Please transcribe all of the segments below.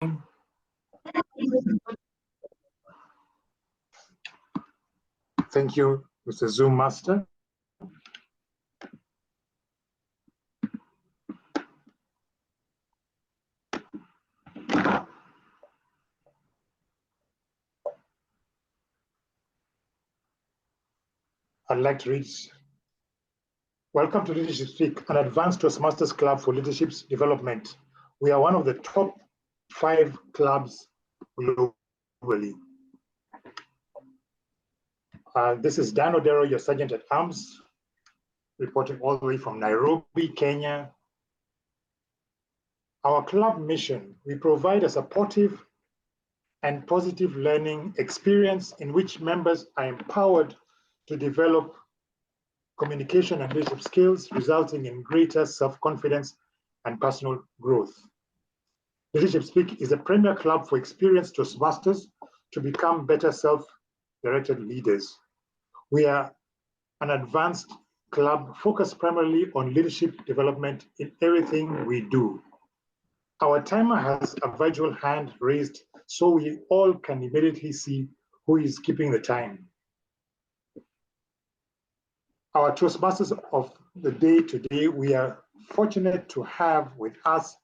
Thank you, Mr. Zoom Master. I'd like to read. Welcome to Leadership Speak, an advanced Toastmasters club for leadership development. We are one of the top 5 clubs globally. This is Dan Odero, your Sergeant at Arms, reporting all the way from Nairobi, Kenya. Our club mission, we provide a supportive and positive learning experience in which members are empowered to develop communication and leadership skills, resulting in greater self-confidence and personal growth. Leadership Speak is a premier club for experienced Toastmasters to become better self-directed leaders. We are an advanced club focused primarily on leadership development in everything we do. Our timer has a virtual hand raised so we all can immediately see who is keeping the time. Our Toastmasters of the day today, we are fortunate to have with us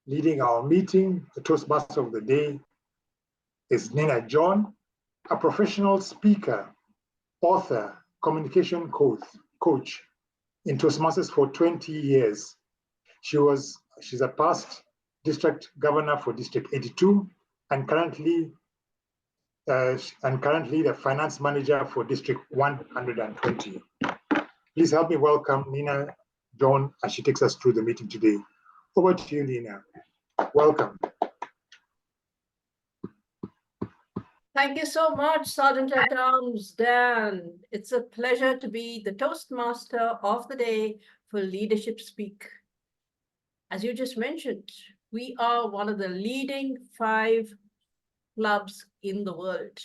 leading our meeting, the Toastmaster of the day is Nina John, a professional speaker, author, communication coach in Toastmasters for 20 years. She's a past district governor for District 82 and currently the finance manager for District 120. Please help me welcome Nina John as she takes us through the meeting today. Over to you, Nina. Welcome. Thank you so much, Sergeant at Arms Dan. It's a pleasure to be the Toastmaster of the day for Leadership Speak. As you just mentioned, we are one of the leading 5 clubs in the world.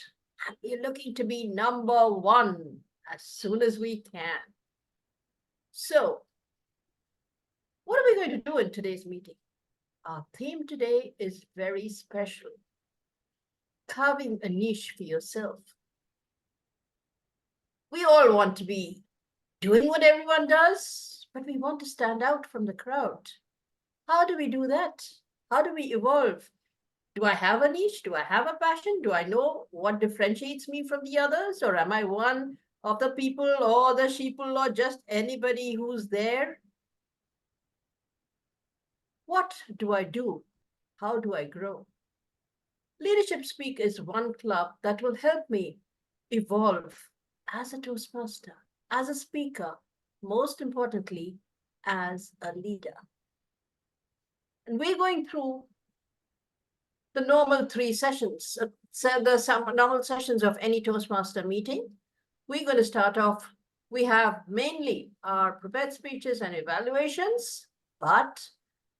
And we're looking to be number 1 as soon as we can. So, what are we going to do in today's meeting? Our theme today is very special. Carving a niche for yourself. We all want to be doing what everyone does, but we want to stand out from the crowd. How do we do that? How do we evolve? Do I have a niche? Do I have a passion? Do I know what differentiates me from the others? Or am I one of the people or the sheeple or just anybody who's there? What do I do? How do I grow? Leadership Speak is one club that will help me evolve as a Toastmaster, as a speaker, most importantly, as a leader. And we're going through the normal 3 sessions, the normal sessions of any Toastmaster meeting. We're going to start off, we have mainly our prepared speeches and evaluations, but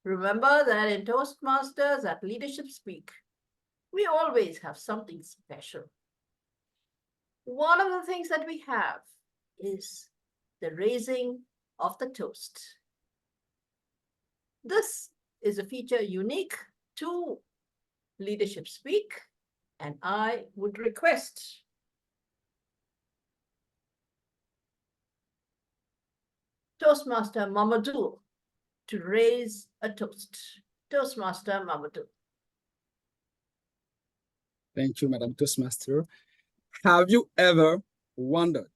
remember that in Toastmasters at Leadership Speak, we always have something special. One of the things that we have is the raising of the toast. This is a feature unique to Leadership Speak, and I would request Toastmaster Mamadou to raise a toast. Toastmaster Mamadou. Thank you, Madam Toastmaster. Have you ever wondered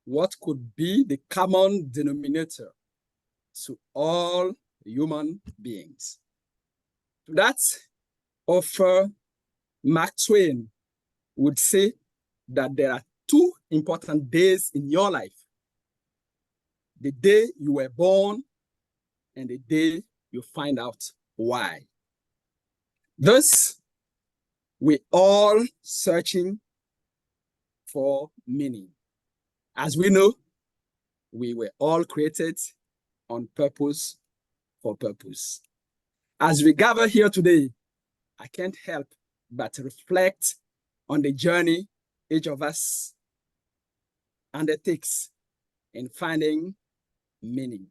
what could be the common denominator to all human beings? That author Mark Twain would say that there are 2 important days in your life. The day you were born and the day you find out why. Thus, we're all searching for meaning. As we know, we were all created on purpose for purpose. As we gather here today, I can't help but reflect on the journey each of us undertakes in finding meaning,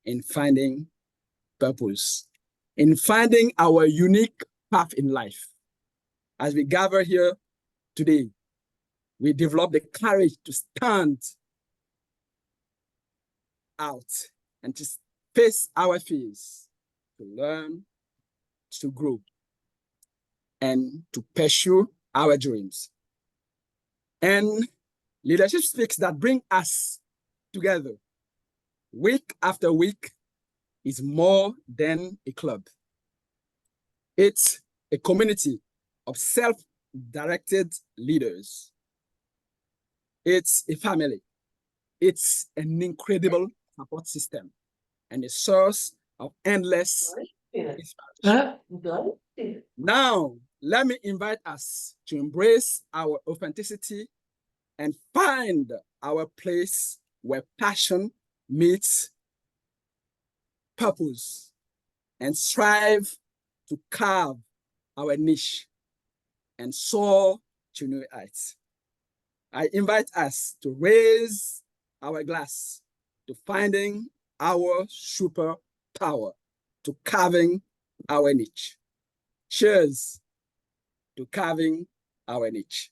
in finding purpose in finding our unique path in life. As we gather here today, we develop the courage to stand out and to face our fears, to learn, to grow, and to pursue our dreams. And leadership speaks that bring us together week after week is more than a club. It's a community of self-directed leaders. It's a family. It's an incredible support system and a source of endless inspiration. Now, let me invite us to embrace our authenticity and find our place where passion meets purpose and strive to carve our niche and soar to new heights. I invite us to raise our glass to finding our superpower, to carving our niche. Cheers to carving our niche.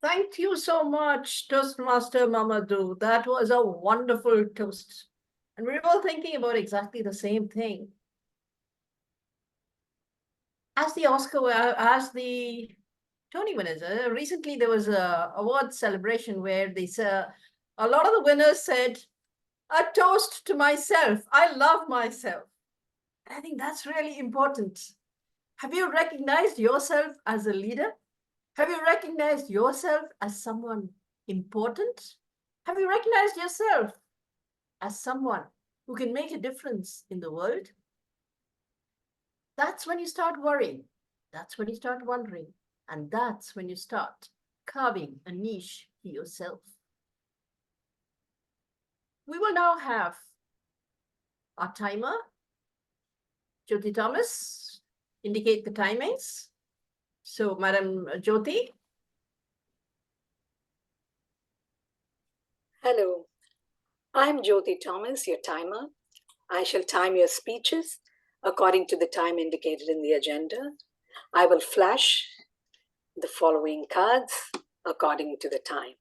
Thank you so much, Toastmaster Mamadou. That was a wonderful toast. And we were all thinking about exactly the same thing. As the Tony winners, recently there was a award celebration where they said, a lot of the winners said, a toast to myself. I love myself. And I think that's really important. Have you recognized yourself as a leader? Have you recognized yourself as someone important? Have you recognized yourself as someone who can make a difference in the world? That's when you start worrying. That's when you start wondering. And that's when you start carving a niche for yourself. We will now have our timer. Jyoti Thomas, indicate the timings. So, Madam Jyoti. Hello, I'm Jyoti Thomas, your timer. I shall time your speeches according to the time indicated in the agenda. I will flash the following cards according to the time: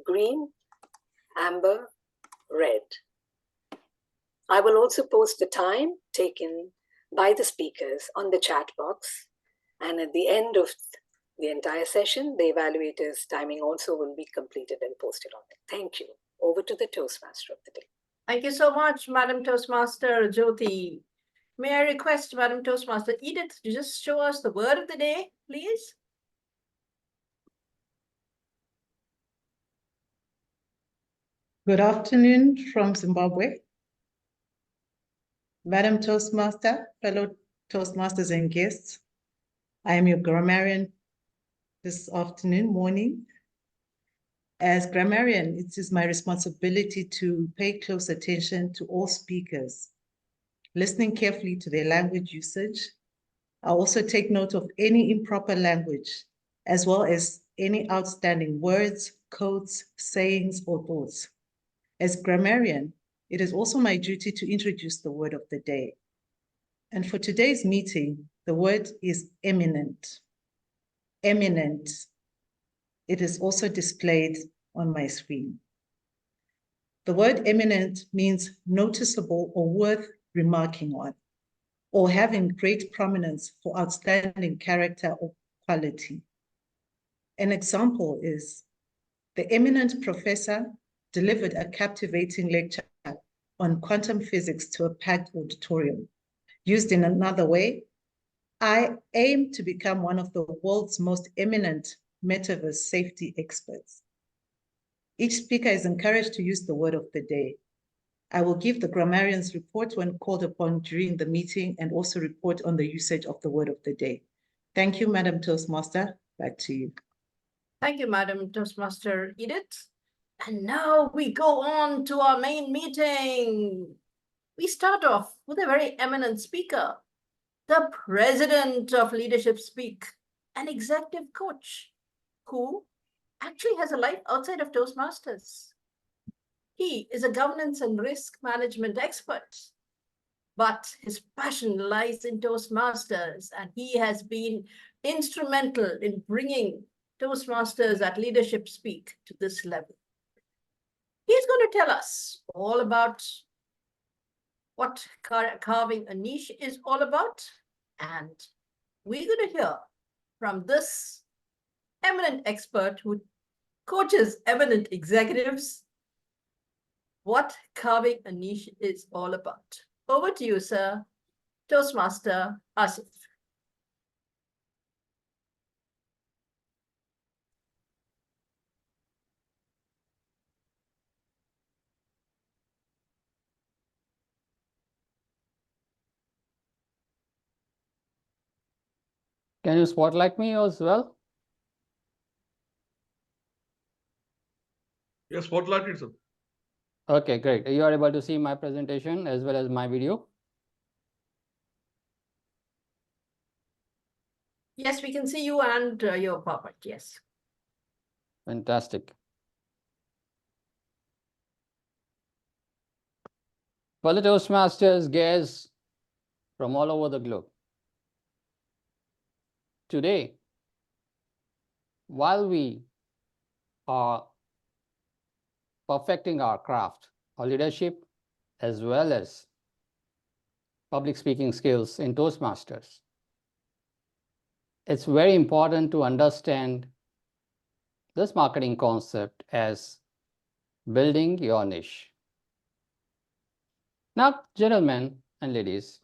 green, amber, red. I will also post the time taken by the speakers on the chat box, and at the end of the entire session, the evaluator's timing also will be completed and posted on it. Thank you. Over to the Toastmaster of the day. Thank you so much, Madam Toastmaster Jyoti. May I request Madam Toastmaster Edith to just show us the word of the day, please? Good afternoon from Zimbabwe. Madam Toastmaster, fellow Toastmasters and guests, I am your grammarian this morning. As grammarian, it is my responsibility to pay close attention to all speakers, listening carefully to their language usage. I also take note of any improper language, as well as any outstanding words, quotes, sayings, or thoughts. As grammarian, it is also my duty to introduce the word of the day. And for today's meeting, the word is eminent. Eminent. It is also displayed on my screen. The word eminent means noticeable or worth remarking on, or having great prominence for outstanding character or quality. An example is the eminent professor delivered a captivating lecture on quantum physics to a packed auditorium. Used in another way, I aim to become one of the world's most eminent metaverse safety experts. Each speaker is encouraged to use the word of the day. I will give the grammarian's report when called upon during the meeting and also report on the usage of the word of the day. Thank you, Madam Toastmaster. Back to you. Thank you, Madam Toastmaster Edith. And now we go on to our main meeting. We start off with a very eminent speaker, the president of Leadership Speak, an executive coach who actually has a life outside of Toastmasters. He is a governance and risk management expert, but his passion lies in Toastmasters, and he has been instrumental in bringing Toastmasters at Leadership Speak to this level. He's going to tell us all about what carving a niche is all about, and we're going to hear from this eminent expert who coaches eminent executives what carving a niche is all about. Over to you, sir. Toastmaster Asif. Can you spotlight me as well? Yes, spotlighted, sir. Okay, great. You are able to see my presentation as well as my video. Yes, we can see you and your PowerPoint. Yes. Fantastic. For the Toastmasters guests from all over the globe, today, while we are perfecting our craft, our leadership, as well as public speaking skills in Toastmasters, it's very important to understand this marketing concept as building your niche. Now, gentlemen and ladies,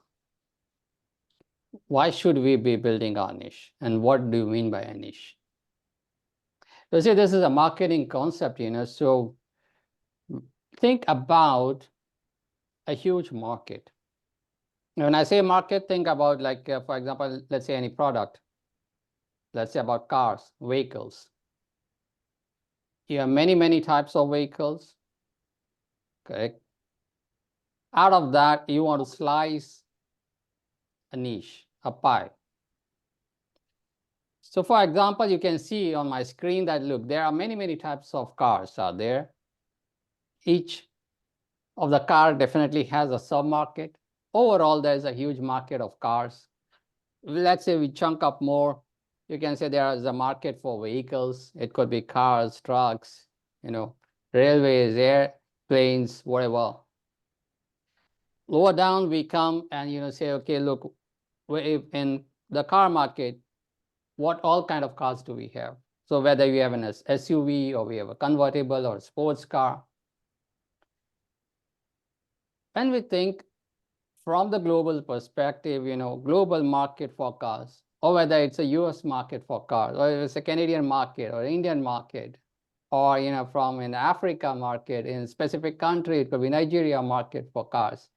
why should we be building our niche? And what do you mean by a niche? You see, this is a marketing concept, so think about a huge market. When I say market, think about like, for example, let's say any product. Let's say about cars, vehicles. You have many, many types of vehicles, correct? Out of that, you want to slice a niche, a pie. So for example, you can see on my screen that, look, there are many, many types of cars out there. Each of the car definitely has a sub-market. Overall, there's a huge market of cars. Let's say we chunk up more. You can say there is a market for vehicles. It could be cars, trucks, railways, airplanes, whatever. Lower down, we come and say, okay, look, in the car market, what all kind of cars do we have? So whether you have an SUV or we have a convertible or a sports car. When we think from the global perspective, global market for cars, or whether it's a US market for cars, or it's a Canadian market or Indian market, or from an Africa market in a specific country, it could be Nigeria market for cars.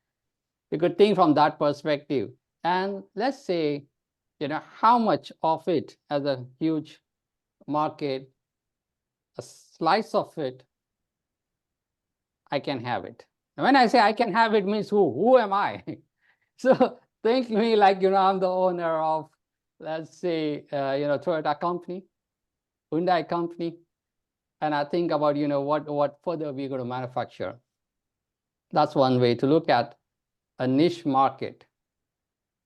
You could think from that perspective. And let's say, how much of it as a huge market, a slice of it, I can have it. And when I say I can have it means who am I? So think me like, I'm the owner of, let's say, Toyota company, Hyundai company. And I think about, what further we're going to manufacture. That's one way to look at a niche market.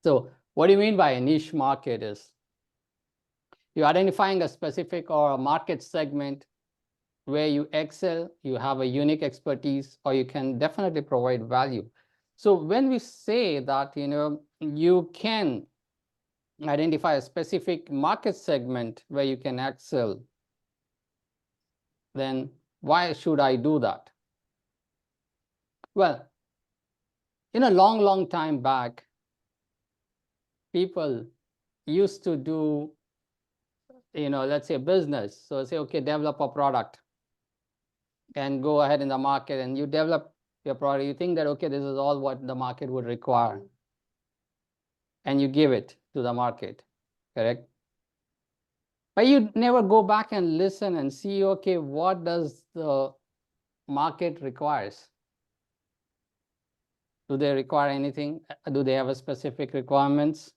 So what do you mean by a niche market is you're identifying a specific or a market segment where you excel, you have a unique expertise, or you can definitely provide value. So when we say that, you can identify a specific market segment where you can excel, then why should I do that? Well, in a long, long time back, people used to do, let's say business. So say, okay, develop a product and go ahead in the market and you develop your product. You think that, okay, this is all what the market would require. And you give it to the market, correct? But you never go back and listen and see, okay, what does the market requires? Do they require anything? Do they have a specific requirements?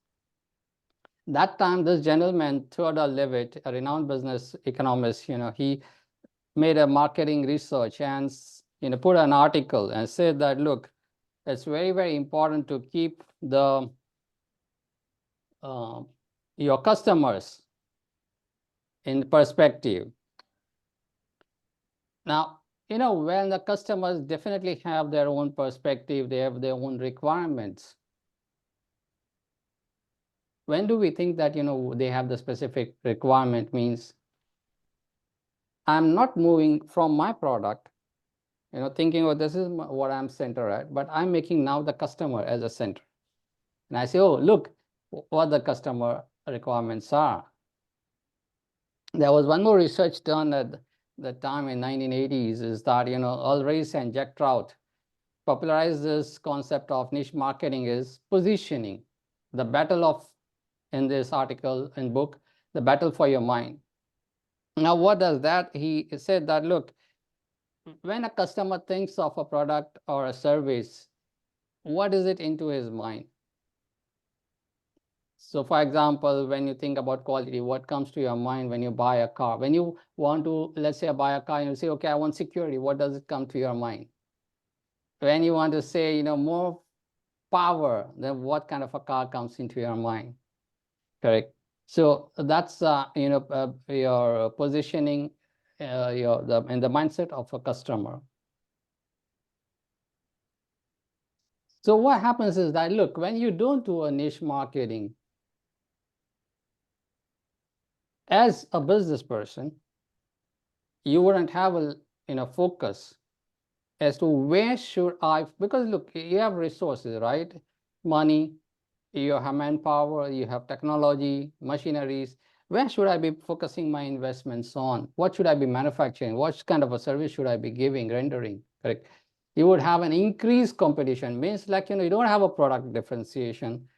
That time, this gentleman, Theodore Levitt, a renowned business economist, he made a marketing research and, put an article and said that, look, it's very, very important to keep the your customers in perspective. Now, when the customers definitely have their own perspective, they have their own requirements. When do we think that, they have the specific requirement means I'm not moving from my product, thinking, oh, this is what I'm center at, but I'm making now the customer as a center. And I say, oh, look what the customer requirements are. There was one more research done at the time in 1980s is that, Ulrich and Jack Trout popularized this concept of niche marketing is positioning, the battle of, in this article and book, the battle for your mind. Now, what does that? He said that, look, when a customer thinks of a product or a service, what is it into his mind? So, for example, when you think about quality, what comes to your mind when you buy a car? When you want to, let's say, buy a car, and you say, okay, I want security, what does it come to your mind? When you want to say, more power, then what kind of a car comes into your mind? Correct. So that's your positioning, in the mindset of a customer. So what happens is that, look, when you don't do a niche marketing, as a business person, you wouldn't have a focus as to where should I, because look, you have resources, right? Money, you have manpower, you have technology, machineries. Where should I be focusing my investments on? What should I be manufacturing? What kind of a service should I be giving, rendering? Correct. You would have an increased competition, means like, you don't have a product differentiation.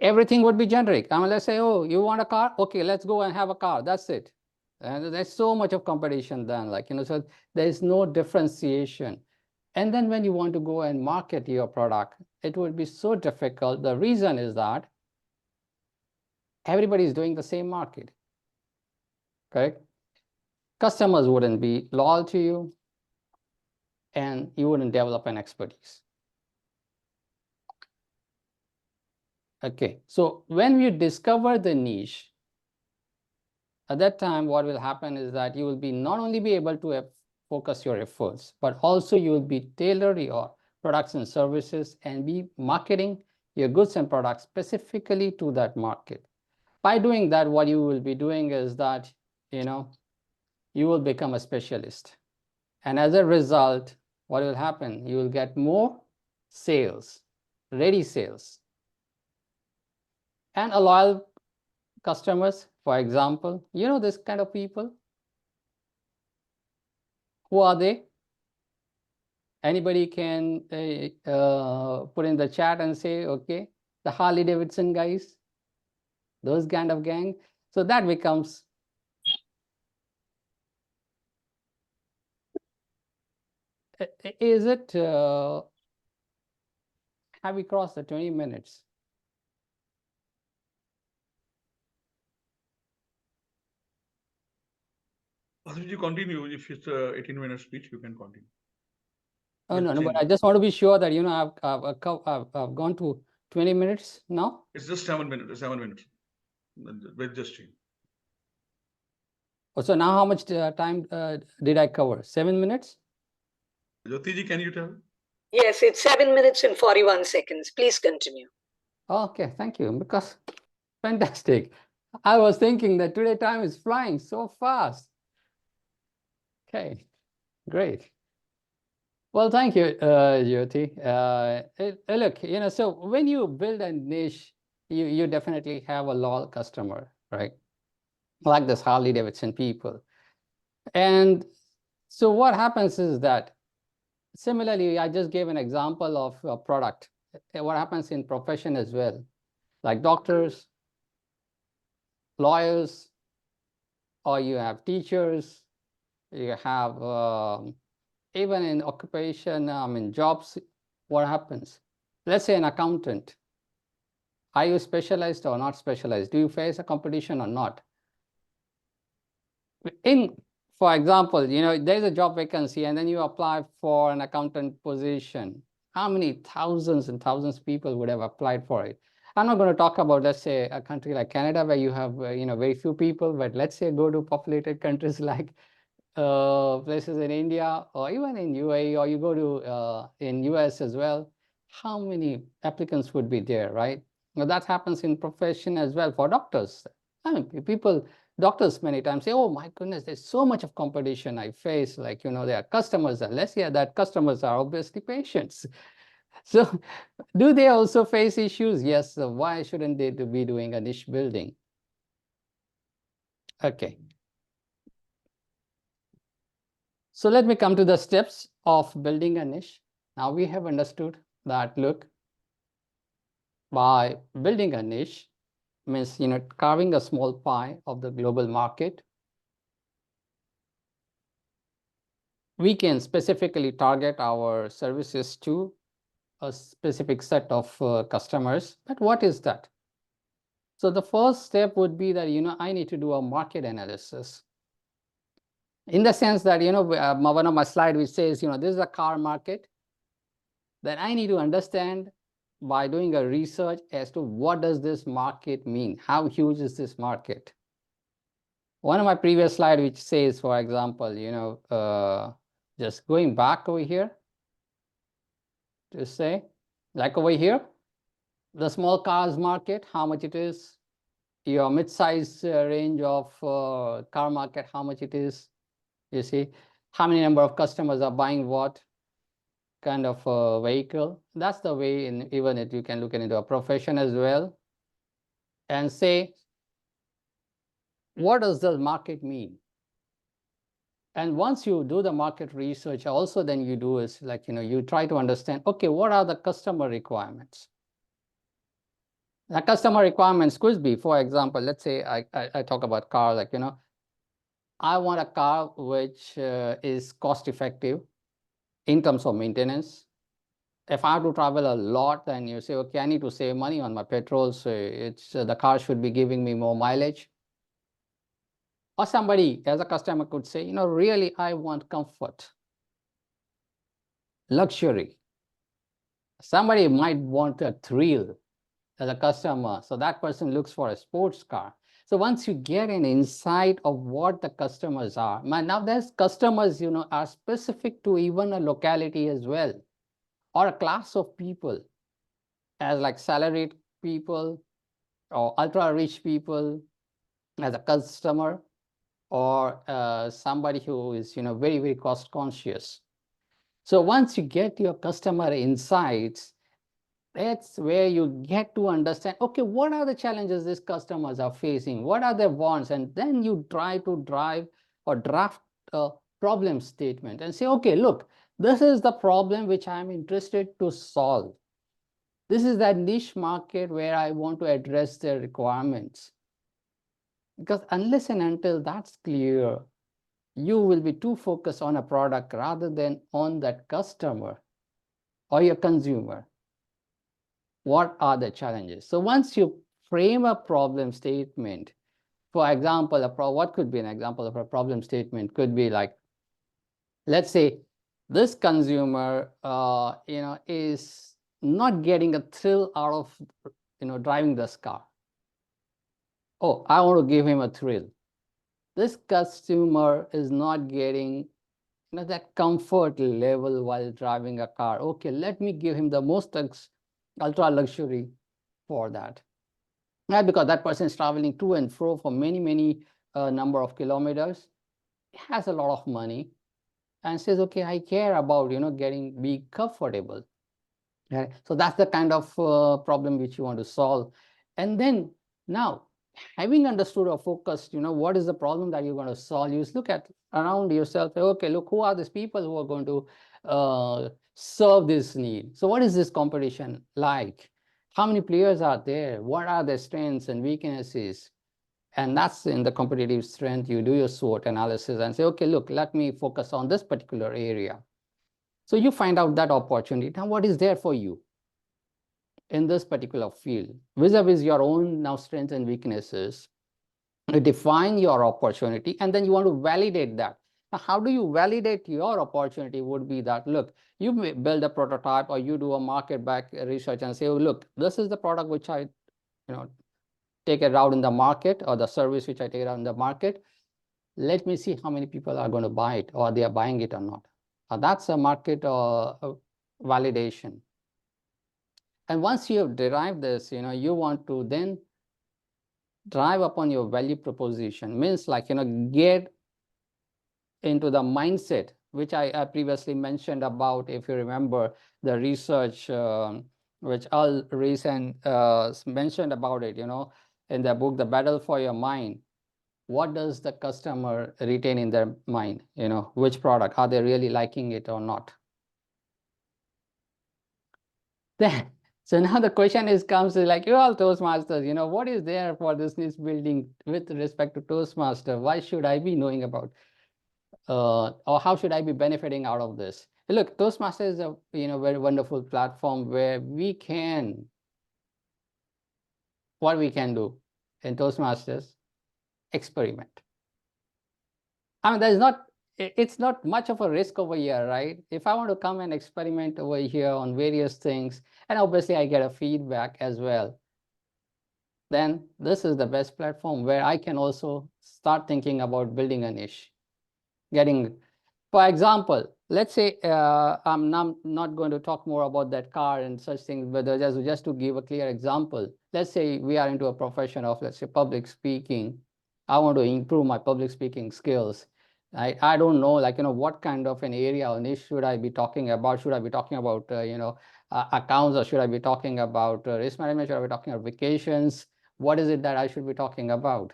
Everything would be generic. I mean, let's say, oh, you want a car? Okay, let's go and have a car. That's it. And there's so much of competition then, like, so there's no differentiation. And then when you want to go and market your product, it would be so difficult. The reason is that everybody is doing the same market, correct? Customers wouldn't be loyal to you, and you wouldn't develop an expertise. Okay, so when you discover the niche, at that time, what will happen is that you will be not only be able to focus your efforts, but also you will be tailor your products and services and be marketing your goods and products specifically to that market. By doing that, what you will be doing is that, you will become a specialist. And as a result, what will happen? You will get more sales, ready sales. And a loyal customers, for example, this kind of people. Who are they? Anybody can put in the chat and say, okay, the Harley Davidson guys, those kind of gang. So that becomes, is it, have we crossed the 20 minutes? Asif, you continue. If it's 18-minute speech, you can continue. Oh, no, but I just want to be sure that, I've gone to 20 minutes now. It's just 7 minutes, 7 minutes. With just change. Oh, so now how much time did I cover? 7 minutes? Jyoti ji, can you tell? Yes, it's 7 minutes and 41 seconds. Please continue. Okay, thank you. Because fantastic. I was thinking that today time is flying so fast. Okay, great. Well, thank you, Jyoti. Look, so when you build a niche, you definitely have a loyal customer, right? Like this Harley Davidson people. And so what happens is that, similarly, I just gave an example of a product. What happens in profession as well, like doctors, lawyers, or you have teachers, you have even in occupation, jobs, what happens? Let's say an accountant. Are you specialized or not specialized? Do you face a competition or not? For example, there's a job vacancy and then you apply for an accountant position. How many thousands and thousands of people would have applied for it? I'm not going to talk about, let's say, a country like Canada where you have, very few people, but let's say go to populated countries like places in India or even in UAE, or you go to in US as well. How many applicants would be there, right? Now that happens in profession as well for doctors. I mean, doctors many times say, oh my goodness, there's so much of competition I face, like, their customers are less. Yeah, that customers are obviously patients. So do they also face issues? Yes. So why shouldn't they be doing a niche building? Okay. So let me come to the steps of building a niche. Now we have understood that, look, by building a niche means, carving a small pie of the global market. We can specifically target our services to a specific set of customers. But what is that? So the first step would be that, I need to do a market analysis. In the sense that, one of my slides which says, this is a car market, then I need to understand by doing a research as to what does this market mean? How huge is this market? One of my previous slides which says, for example, just going back over here to say, like over here, the small cars market, how much it is, your mid-size range of car market, how much it is, you see, how many number of customers are buying what kind of a vehicle. That's the way even if you can look into a profession as well and say, what does the market mean? And once you do the market research, also then you do is like, you try to understand, okay, what are the customer requirements? The customer requirements could be, for example, let's say I talk about car, like, I want a car which is cost effective in terms of maintenance. If I have to travel a lot, then you say, okay, I need to save money on my petrol, so the car should be giving me more mileage. Or somebody, as a customer, could say, really, I want comfort, luxury. Somebody might want a thrill as a customer, so that person looks for a sports car. So once you get an insight of what the customers are, now there's customers, are specific to even a locality as well, or a class of people, as like salaried people or ultra rich people as a customer, or somebody who is, very, very cost conscious. So once you get your customer insights, that's where you get to understand, okay, what are the challenges these customers are facing? What are their wants? And then you try to drive or draft a problem statement and say, okay, look, this is the problem which I'm interested to solve. This is that niche market where I want to address their requirements. Because unless and until that's clear, you will be too focused on a product rather than on that customer or your consumer. What are the challenges? So once you frame a problem statement, for example, what could be an example of a problem statement? Could be like, let's say this consumer, is not getting a thrill out of, driving this car. Oh, I want to give him a thrill. This customer is not getting that comfort level while driving a car. Okay, let me give him the most ultra luxury for that. Not because that person is traveling to and fro for many number of kilometers, has a lot of money, and says, okay, I care about be comfortable. Right? So that's the kind of problem which you want to solve. And then now, having understood or focused, what is the problem that you're going to solve, you look at around yourself, okay, look, who are these people who are going to serve this need? So what is this competition like? How many players are there? What are their strengths and weaknesses? And that's in the competitive strength, you do your SWOT analysis and say, okay, look, let me focus on this particular area. So you find out that opportunity. Now, what is there for you? in this particular field, vis-a-vis your own now strengths and weaknesses. You define your opportunity, and then you want to validate that. Now, how do you validate your opportunity would be that, look, you may build a prototype or you do a market back research and say, oh, look, this is the product which I, take it out in the market, or the service which I take it out in the market. Let me see how many people are going to buy it, or they are buying it or not. That's a market validation. And once you have derived this, you want to then drive upon your value proposition. Means like, get into the mindset, which I previously mentioned about, if you remember, the research which Al recent mentioned about it, in the book, The Battle for Your Mind. What does the customer retain in their mind? Which product, are they really liking it or not? Then, so now the question comes like, you all Toastmasters, what is there for this niche building with respect to Toastmaster? Why should I be knowing about, or how should I be benefiting out of this? Look, Toastmaster is a very wonderful platform where we can, what we can do in Toastmasters, experiment. I mean, it's not much of a risk over here, right? If I want to come and experiment over here on various things, and obviously I get a feedback as well, then this is the best platform where I can also start thinking about building a niche. For example, let's say I'm not going to talk more about that car and such things, but just to give a clear example, let's say we are into a profession of, let's say, public speaking. I want to improve my public speaking skills. I don't know, what kind of an area or niche should I be talking about? Should I be talking about, accounts, or should I be talking about risk management? Should I be talking about vacations? What is it that I should be talking about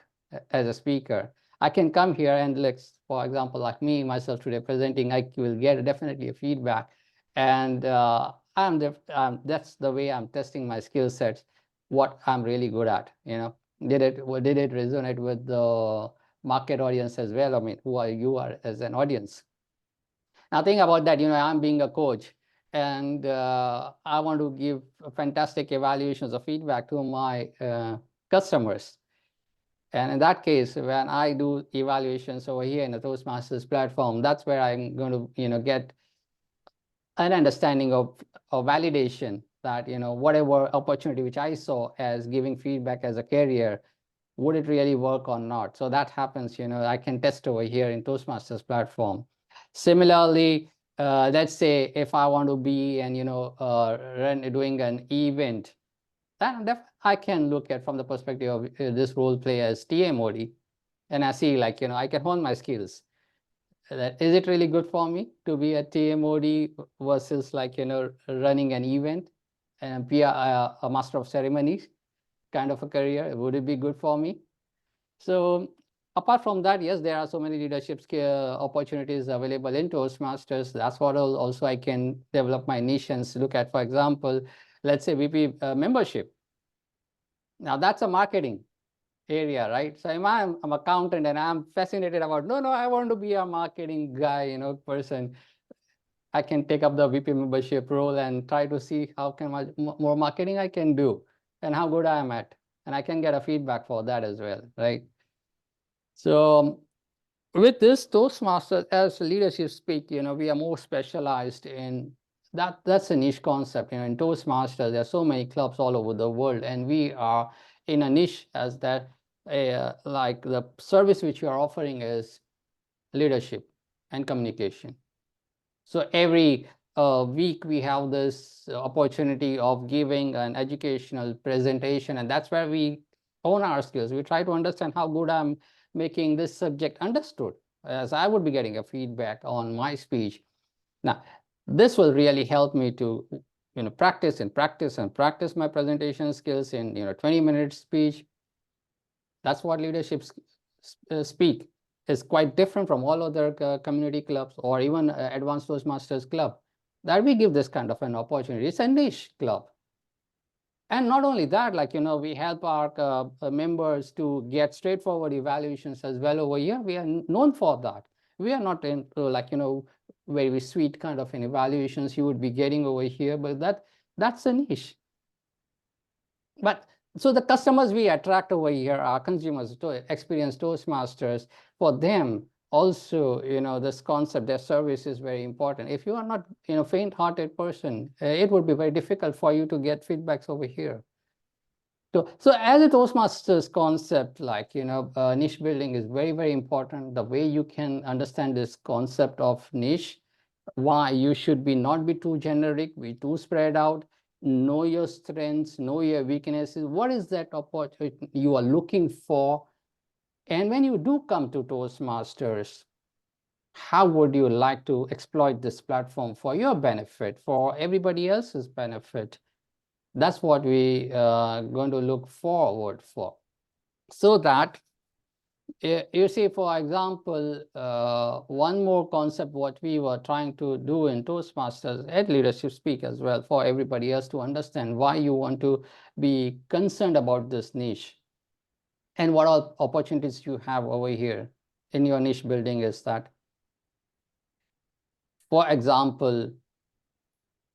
as a speaker? I can come here and, for example, like myself today presenting, I will get definitely a feedback. And that's the way I'm testing my skill sets, what I'm really good at. Did it resonate with the market audience as well? I mean, who are you as an audience? Now think about that, I'm being a coach, and I want to give fantastic evaluations or feedback to my customers. And in that case, when I do evaluations over here in the Toastmasters platform, that's where I'm going to, get an understanding of validation that, whatever opportunity which I saw as giving feedback as a carrier, would it really work or not? So that happens, I can test over here in Toastmasters platform. Similarly, let's say if I want to be and, doing an event, then I can look at from the perspective of this role play as TMOD, and I see I can hone my skills. Is it really good for me to be a TMOD versus running an event and be a master of ceremonies kind of a career? Would it be good for me? So apart from that, yes, there are so many leadership opportunities available in Toastmasters. That's what also I can develop my niche and look at. For example, let's say VP membership. Now that's a marketing area, right? So I'm an accountant and I'm fascinated about, no, I want to be a marketing guy, person. I can take up the VP membership role and try to see how much more marketing I can do and how good I am at. And I can get a feedback for that as well, right? So with this Toastmasters, as leadership speak, we are more specialized in that. That's a niche concept. In Toastmasters, there are so many clubs all over the world, and we are in a niche as that, like the service which you are offering is leadership and communication. So every week we have this opportunity of giving an educational presentation, and that's where we hone our skills. We try to understand how good I'm making this subject understood, as I would be getting a feedback on my speech. Now, this will really help me to practice my presentation skills in 20-minute speech. That's what leadership speak is quite different from all other community clubs or even Advanced Toastmasters Club, that we give this kind of an opportunity. It's a niche club. And not only that, we help our members to get straightforward evaluations as well over here. We are known for that. We are not into very sweet kind of an evaluations you would be getting over here, but that's a niche. But so the customers we attract over here are consumers to experience Toastmasters. For them also, this concept, their service is very important. If you are not, faint-hearted person, it would be very difficult for you to get feedbacks over here. So as a Toastmasters concept, like, niche building is very, very important. The way you can understand this concept of niche, why you should not be too generic, be too spread out, know your strengths, know your weaknesses. What is that opportunity you are looking for? And when you do come to Toastmasters, how would you like to exploit this platform for your benefit, for everybody else's benefit? That's what we are going to look forward for. So that, you see, for example, one more concept, what we were trying to do in Toastmasters at Leadership Speak as well, for everybody else to understand why you want to be concerned about this niche and what all opportunities you have over here in your niche building is that, for example,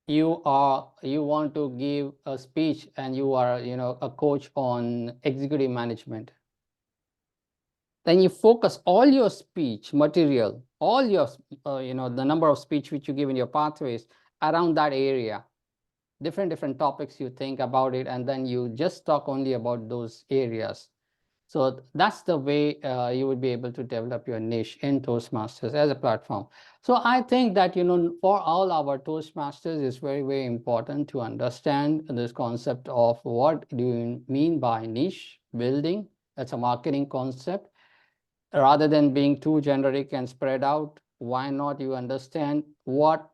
you want to give a speech and you are, a coach on executive management. Then you focus all your speech material, all your, the number of speech which you give in your pathways around that area, different topics you think about it, and then you just talk only about those areas. So that's the way you would be able to develop your niche in Toastmasters as a platform. So I think that, for all our Toastmasters, it's very, very important to understand this concept of what do you mean by niche building. That's a marketing concept. Rather than being too generic and spread out, why not you understand what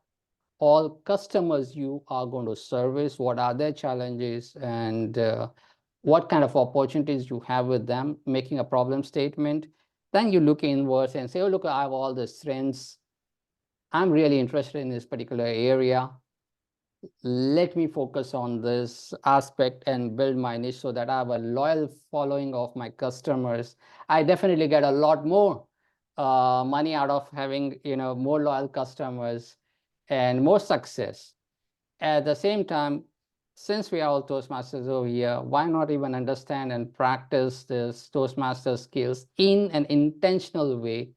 all customers you are going to service, what are their challenges, and what kind of opportunities you have with them, making a problem statement. Then you look inwards and say, oh, look, I have all the strengths. I'm really interested in this particular area. Let me focus on this aspect and build my niche so that I have a loyal following of my customers. I definitely get a lot more money out of having, more loyal customers and more success. At the same time, since we are all Toastmasters over here, why not even understand and practice this Toastmaster skills in an intentional way,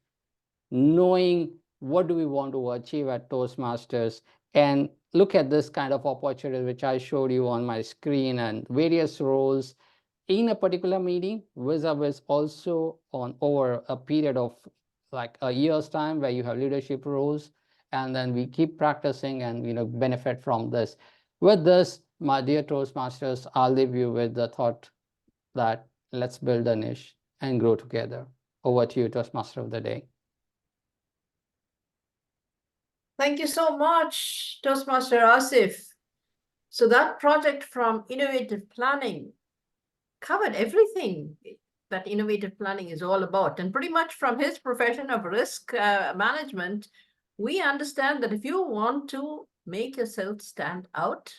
knowing what do we want to achieve at Toastmasters, and look at this kind of opportunity which I showed you on my screen, and various roles in a particular meeting, vis-a-vis also on over a period of like a year's time where you have leadership roles, and then we keep practicing and benefit from this. With this, my dear Toastmasters, I'll leave you with the thought that let's build a niche and grow together. Over to you, Toastmaster of the day. Thank you so much, Toastmaster Asif. So that project from innovative planning covered everything that innovative planning is all about. And pretty much from his profession of risk management, we understand that if you want to make yourself stand out,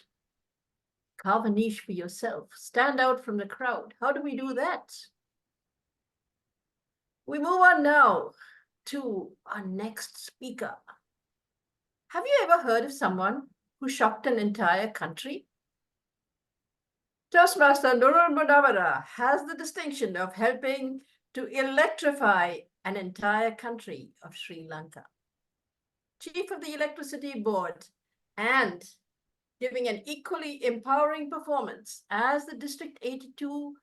carve a niche for yourself, stand out from the crowd. How do we do that? We move on now to our next speaker. Have you ever heard of someone who shocked an entire country? Toastmaster Noorul Munawwara has the distinction of helping to electrify an entire country of Sri Lanka. Chief of the Electricity Board and giving an equally empowering performance as the District 82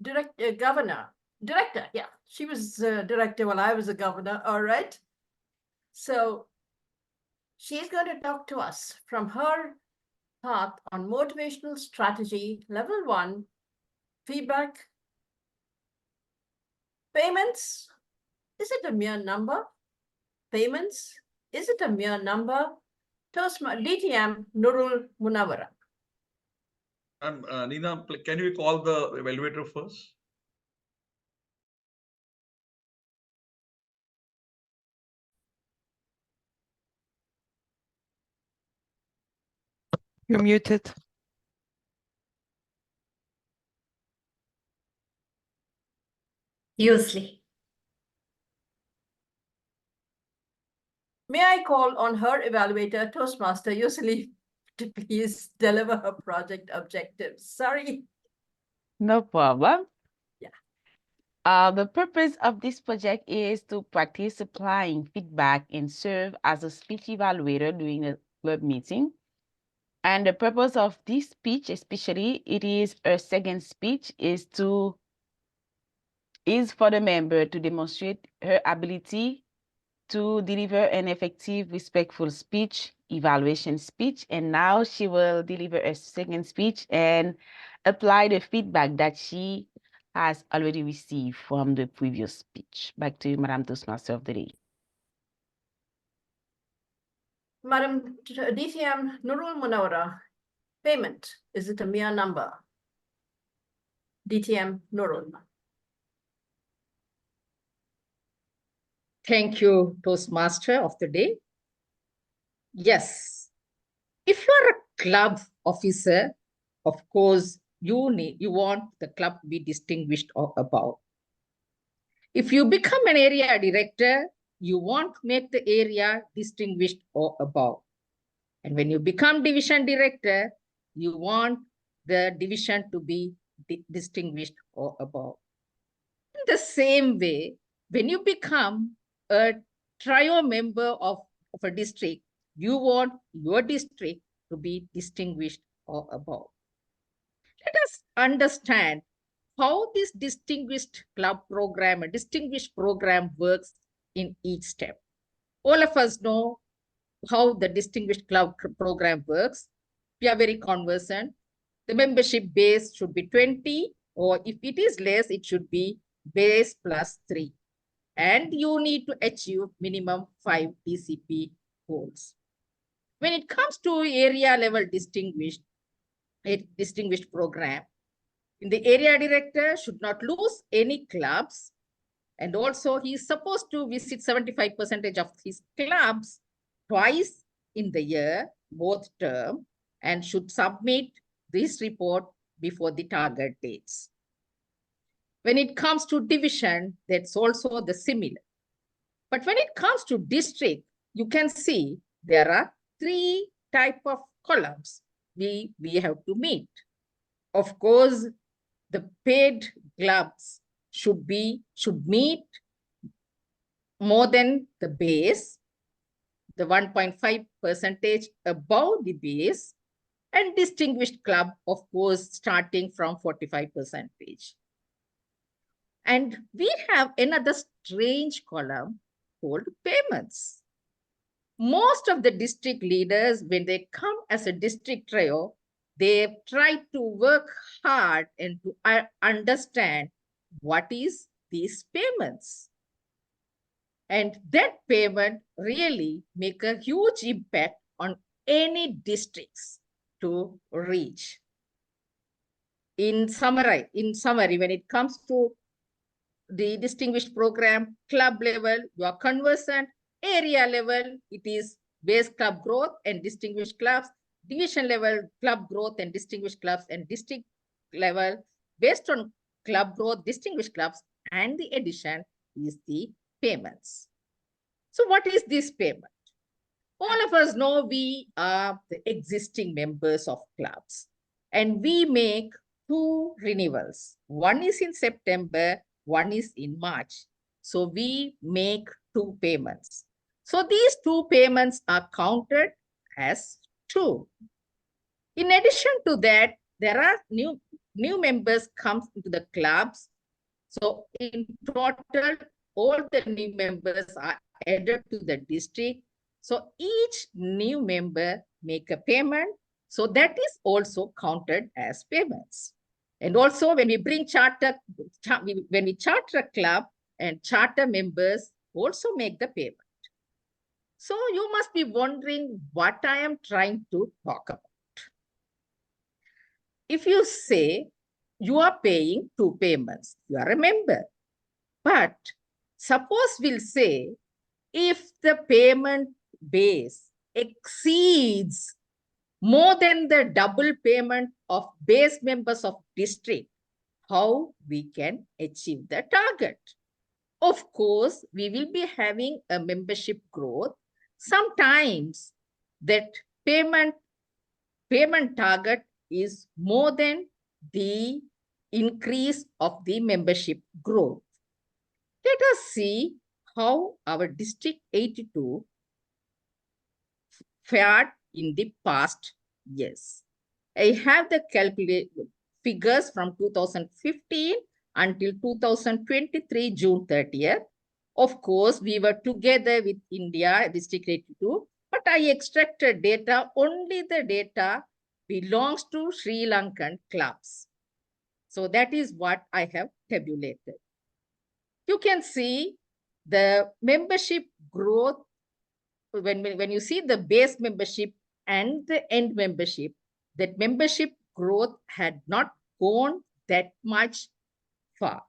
director. Yeah, she was director while I was a governor, all right? So she's going to talk to us from her path on motivational strategy, level 1, feedback. Payments, is it a mere number? Payments, is it a mere number? DTM Noorul Munawwara. Nina, can you call the evaluator first? You're muted. Usually. May I call on her evaluator, Toastmaster Usually, to please deliver her project objectives? Sorry. No problem. Yeah. The purpose of this project is to practice supplying feedback and serve as a speech evaluator during a club meeting. And the purpose of this speech, especially, it is a second speech, is for the member to demonstrate her ability to deliver an effective, respectful speech, evaluation speech. And now she will deliver a second speech and apply the feedback that she has already received from the previous speech. Back to you, Madam Toastmaster of the Day. Madam DCM Noorul Munawwara, payment, is it a mere number? DTM Noorul. Thank you, Toastmaster of the Day. Yes, if you are a club officer, of course, you want the club to be distinguished or above. If you become an area director, you want to make the area distinguished or above. And when you become division director, you want the division to be distinguished or above. In the same way, when you become a trio member of a district, you want your district to be distinguished or above. Let us understand how this distinguished club program, a distinguished program works in each step. All of us know how the distinguished club program works. We are very conversant. The membership base should be 20, or if it is less, it should be base plus 3. And you need to achieve minimum 5 DCP goals. When it comes to area level distinguished program, the area director should not lose any clubs. And also he is supposed to visit 75% of his clubs twice in the year, both term, and should submit this report before the target dates. When it comes to division, that's also the similar. But when it comes to district, you can see there are 3 types of columns we have to meet. Of course, the paid clubs should meet more than the base, the 1.5% above the base, and distinguished club, of course, starting from 45%. And we have another strange column called payments. Most of the district leaders, when they come as a district trio, they try to work hard and to understand what is these payments. And that payment really make a huge impact on any districts to reach. In summary, when it comes to the distinguished program, club level, you are conversant. Area level, it is base club growth and distinguished clubs. Division level, club growth and distinguished clubs. And district level, based on club growth, distinguished clubs, and the addition is the payments. So what is this payment? All of us know we are the existing members of clubs, and we make 2 renewals. One is in September, one is in March. So we make 2 payments. So these 2 payments are counted as 2. In addition to that, there are new members come into the clubs. So in total, all the new members are added to the district. So each new member make a payment. So that is also counted as payments. And also when we bring when we charter a club, and charter members also make the payment. So you must be wondering what I am trying to talk about. If you say you are paying 2 payments, you are a member. But suppose we'll say if the payment base exceeds more than the double payment of base members of district, how we can achieve the target? Of course, we will be having a membership growth. Sometimes that payment target is more than the increase of the membership growth. Let us see how our District 82 fared in the past years. I have the figures from 2015 until 2023 June 30th. Of course, we were together with India, District 82, but I extracted data, only the data belongs to Sri Lankan clubs. So that is what I have tabulated. You can see the membership growth when you see the base membership and the end membership, that membership growth had not gone that much far.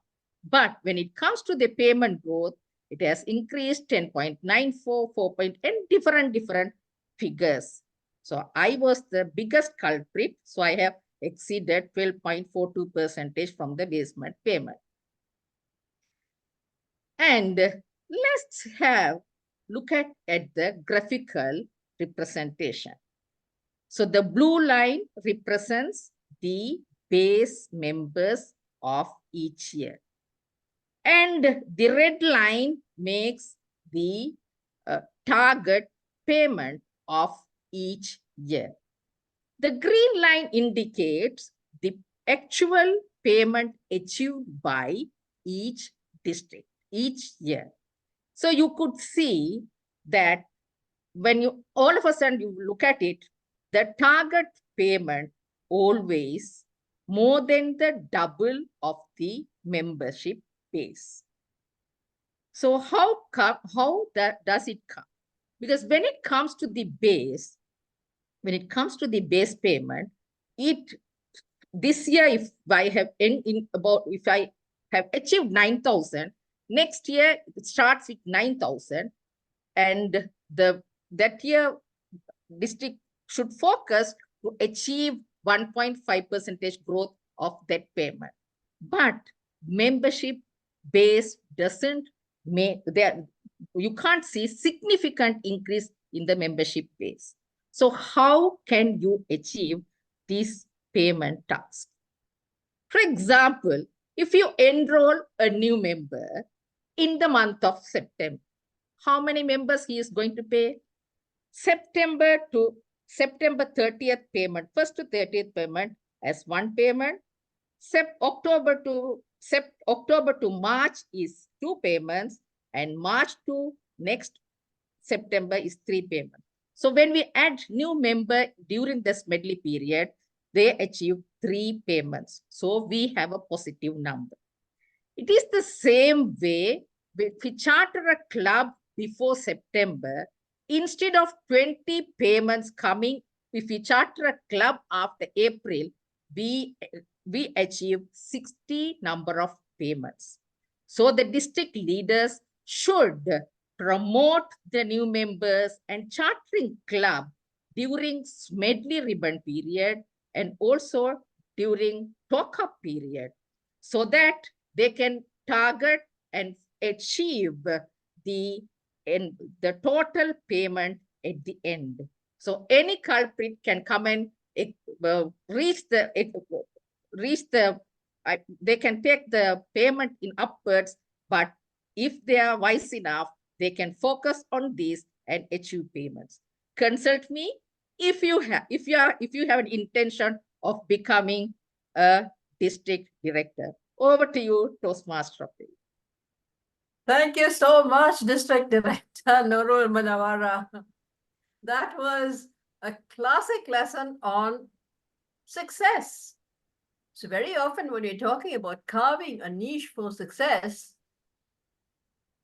But when it comes to the payment growth, it has increased 10.94, 4 point, and different figures. So I was the biggest culprit. So I have exceeded 12.42% from the basement payment. And let's look at the graphical representation. So the blue line represents the base members of each year. And the red line makes the target payment of each year. The green line indicates the actual payment achieved by each district each year. So you could see that when you all of a sudden you look at it, the target payment always more than the double of the membership base. So how does it come? Because when it comes to the base payment, this year if I have achieved 9,000, next year it starts with 9,000, and that year district should focus to achieve 1.5% growth of that payment. But membership base doesn't make there. You can't see significant increase in the membership base. So how can you achieve this payment task? For example, if you enroll a new member in the month of September, how many members he is going to pay? September 30th payment, 1st to 30th payment as one payment. October to March is 2 payments, and March to next September is 3 payments. So when we add new member during this medley period, they achieve 3 payments. So we have a positive number. It is the same way if we charter a club before September, instead of 20 payments coming, if we charter a club after April, we achieve 60 number of payments. So the district leaders should promote the new members and chartering club during medley ribbon period and also during talk-up period, so that they can target and achieve the total payment at the end. So any culprit can come and they can take the payment in upwards, but if they are wise enough, they can focus on this and achieve payments. Consult me if you have an intention of becoming a district director. Over to you, Toastmaster. Thank you so much, District Director Noorul Munawwara. That was a classic lesson on success. So very often when we're talking about carving a niche for success,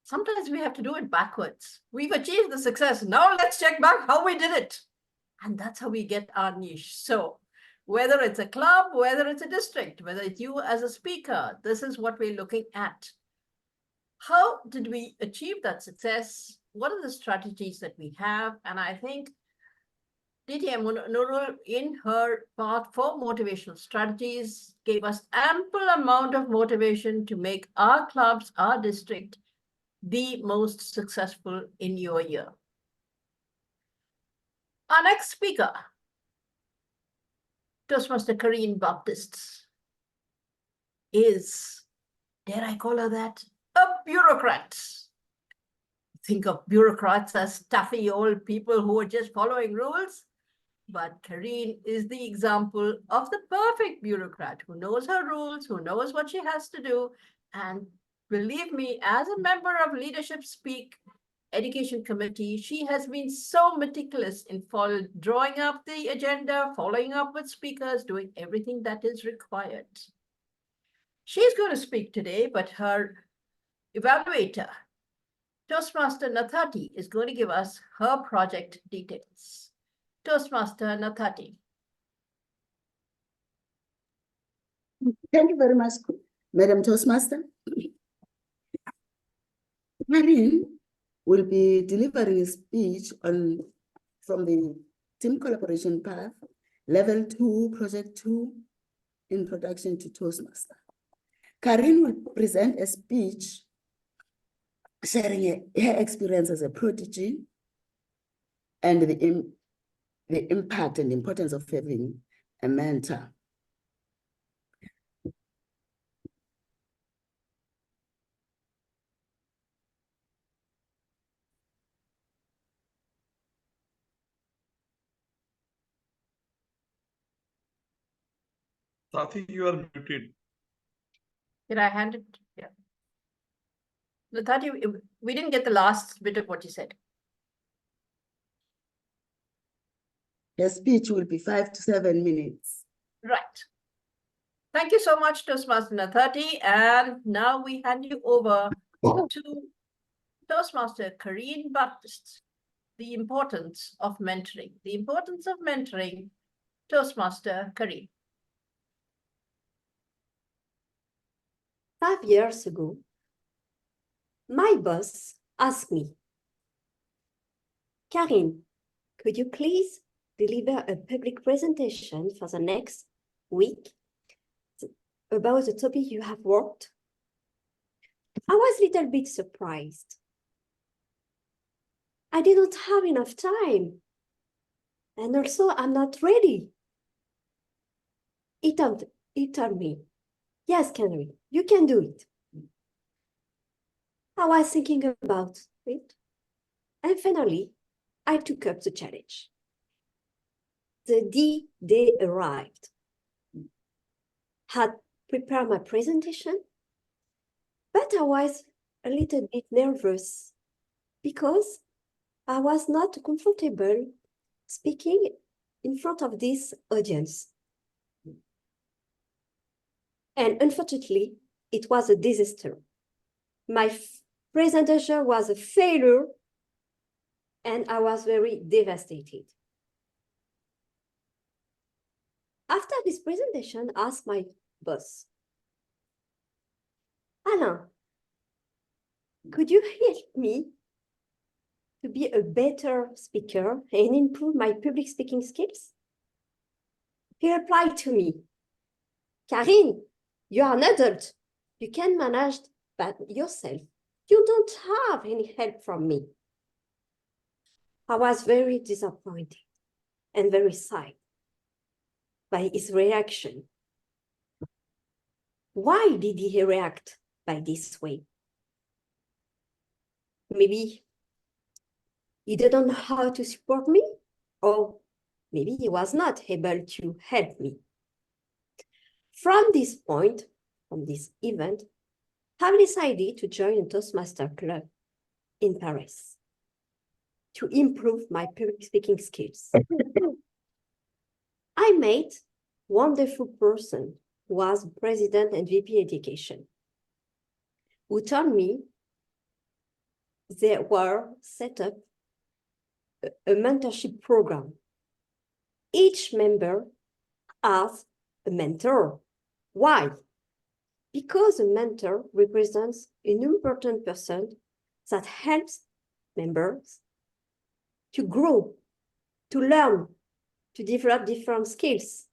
sometimes we have to do it backwards. We've achieved the success. Now let's check back how we did it. And that's how we get our niche. So whether it's a club, whether it's a district, whether it's you as a speaker, this is what we're looking at. How did we achieve that success? What are the strategies that we have? And I think DTM Noorul, in her part for motivational strategies, gave us ample amount of motivation to make our clubs, our district, the most successful in your year. Our next speaker, Toastmaster Carine Baptiste. is, dare I call her that, a bureaucrat. Think of bureaucrats as stuffy old people who are just following rules. But Carine is the example of the perfect bureaucrat who knows her rules, who knows what she has to do. And believe me, as a member of Leadership Speak Education Committee, she has been so meticulous in drawing up the agenda, following up with speakers, doing everything that is required. She's going to speak today, but her evaluator, Toastmaster Nathati, is going to give us her project details. Toastmaster Nathati. Thank you very much, Madam Toastmaster. Carine will be delivering a speech from the Team Collaboration Path, Level 2, Project 2, Introduction to Toastmaster. Carine will present a speech sharing her experience as a prodigy and the impact and importance of having a mentor. Sathi, you are muted. Did I hand it? Yeah. Nathati, we didn't get the last bit of what you said. The speech will be 5 to 7 minutes. Right. Thank you so much, Toastmaster Nathati. And now we hand you over to Toastmaster Carine Baptiste. The importance of mentoring. The importance of mentoring, Toastmaster Carine. 5 years ago, my boss asked me, Carine, could you please deliver a public presentation for the next week about the topic you have worked? I was a little bit surprised. I didn't have enough time. And also, I'm not ready. He told me, yes, Carine, you can do it. I was thinking about it. And finally, I took up the challenge. The D-Day arrived. Had prepared my presentation, but I was a little bit nervous because I was not comfortable speaking in front of this audience. And unfortunately, it was a disaster. My presentation was a failure, and I was very devastated. After this presentation, I asked my boss, Alain, could you help me to be a better speaker and improve my public speaking skills? He replied to me, Carine, you are an adult. You can manage that yourself. You don't have any help from me. I was very disappointed and very sad by his reaction. Why did he react by this way? Maybe he didn't know how to support me, or maybe he was not able to help me. From this point, from this event, I've decided to join a Toastmaster club in Paris to improve my public speaking skills. I met a wonderful person who was president and VP education, who told me they were set up a mentorship program. Each member has a mentor. Why? Because a mentor represents an important person that helps members to grow, to learn, to develop different skills,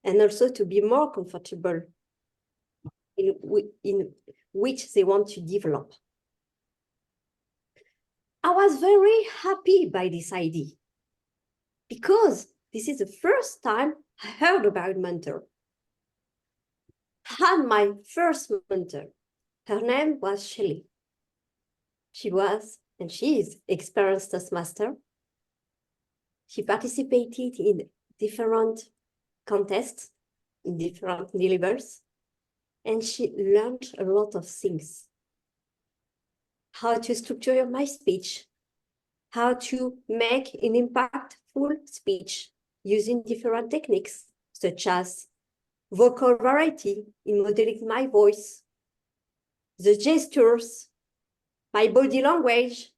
and also to be more comfortable in which they want to develop. I was very happy by this idea because this is the first time I heard about mentor. had my first mentor. Her name was Shelley. She was, and she is, experienced Toastmaster. She participated in different contests, in different delivers, and she learned a lot of things. How to structure my speech, how to make an impactful speech using different techniques, such as vocal variety in modeling my voice, the gestures, my body language,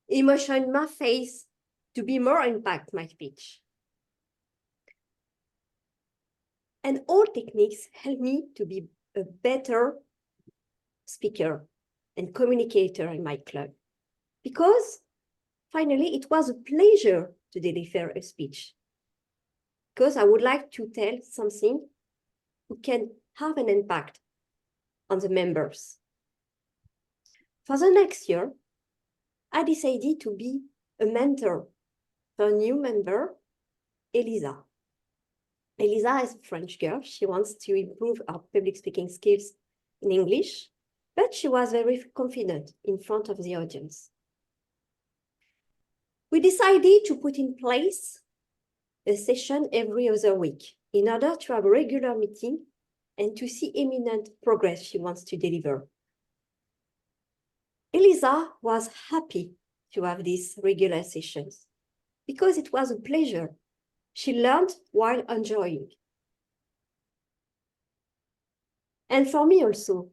emotion in my face to be more impact my speech. And all techniques help me to be a better speaker and communicator in my club. Because finally, it was a pleasure to deliver a speech. Because I would like to tell something who can have an impact on the members. For the next year, I decided to be a mentor for a new member, Elisa. Elisa is a French girl. She wants to improve her public speaking skills in English, but she was very confident in front of the audience. We decided to put in place a session every other week in order to have a regular meeting and to see Eminent progress she wants to deliver. Elisa was happy to have these regular sessions because it was a pleasure. She learned while enjoying. And for me also,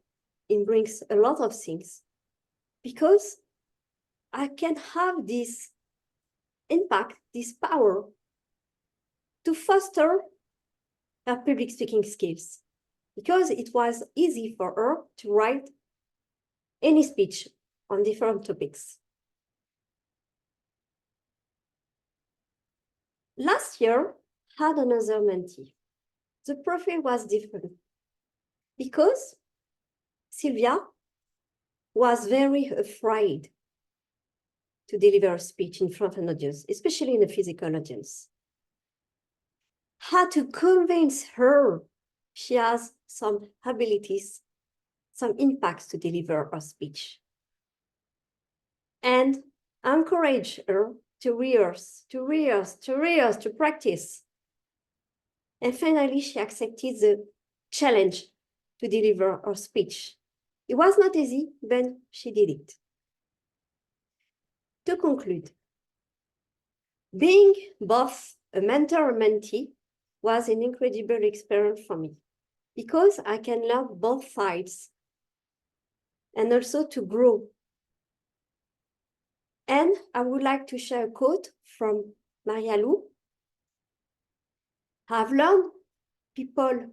it brings a lot of things because I can have this impact, this power to foster her public speaking skills because it was easy for her to write any speech on different topics. Last year, I had another mentee. The profile was different because Sylvia was very afraid to deliver a speech in front of an audience, especially in a physical audience. Had to convince her she has some abilities, some impacts to deliver her speech. And encourage her to rehearse, to practice. And finally, she accepted the challenge to deliver her speech. It was not easy, but she did it. To conclude, being both a mentor and mentee was an incredible experience for me because I can learn both sides and also to grow. And I would like to share a quote from Maria Lou. I've learned people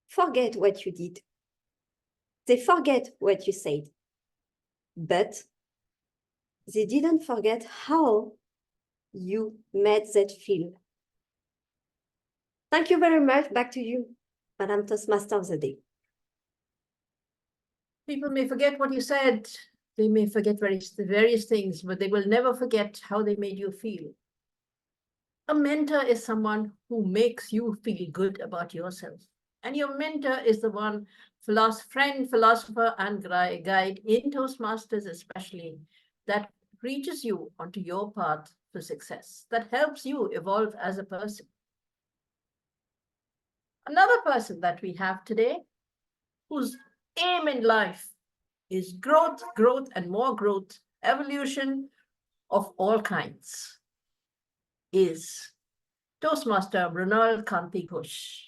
forget what you did. They forget what you said, but they didn't forget how you made that feel. Thank you very much. Back to you, Madame Toastmaster of the Day. People may forget what you said. They may forget various things, but they will never forget how they made you feel. A mentor is someone who makes you feel good about yourself. And your mentor is the one friend, philosopher, and guide in Toastmasters especially, that reaches you onto your path to success, that helps you evolve as a person. Another person that we have today, whose aim in life is growth, and more growth, evolution of all kinds, is Toastmaster Mrinal Kanti Ghosh.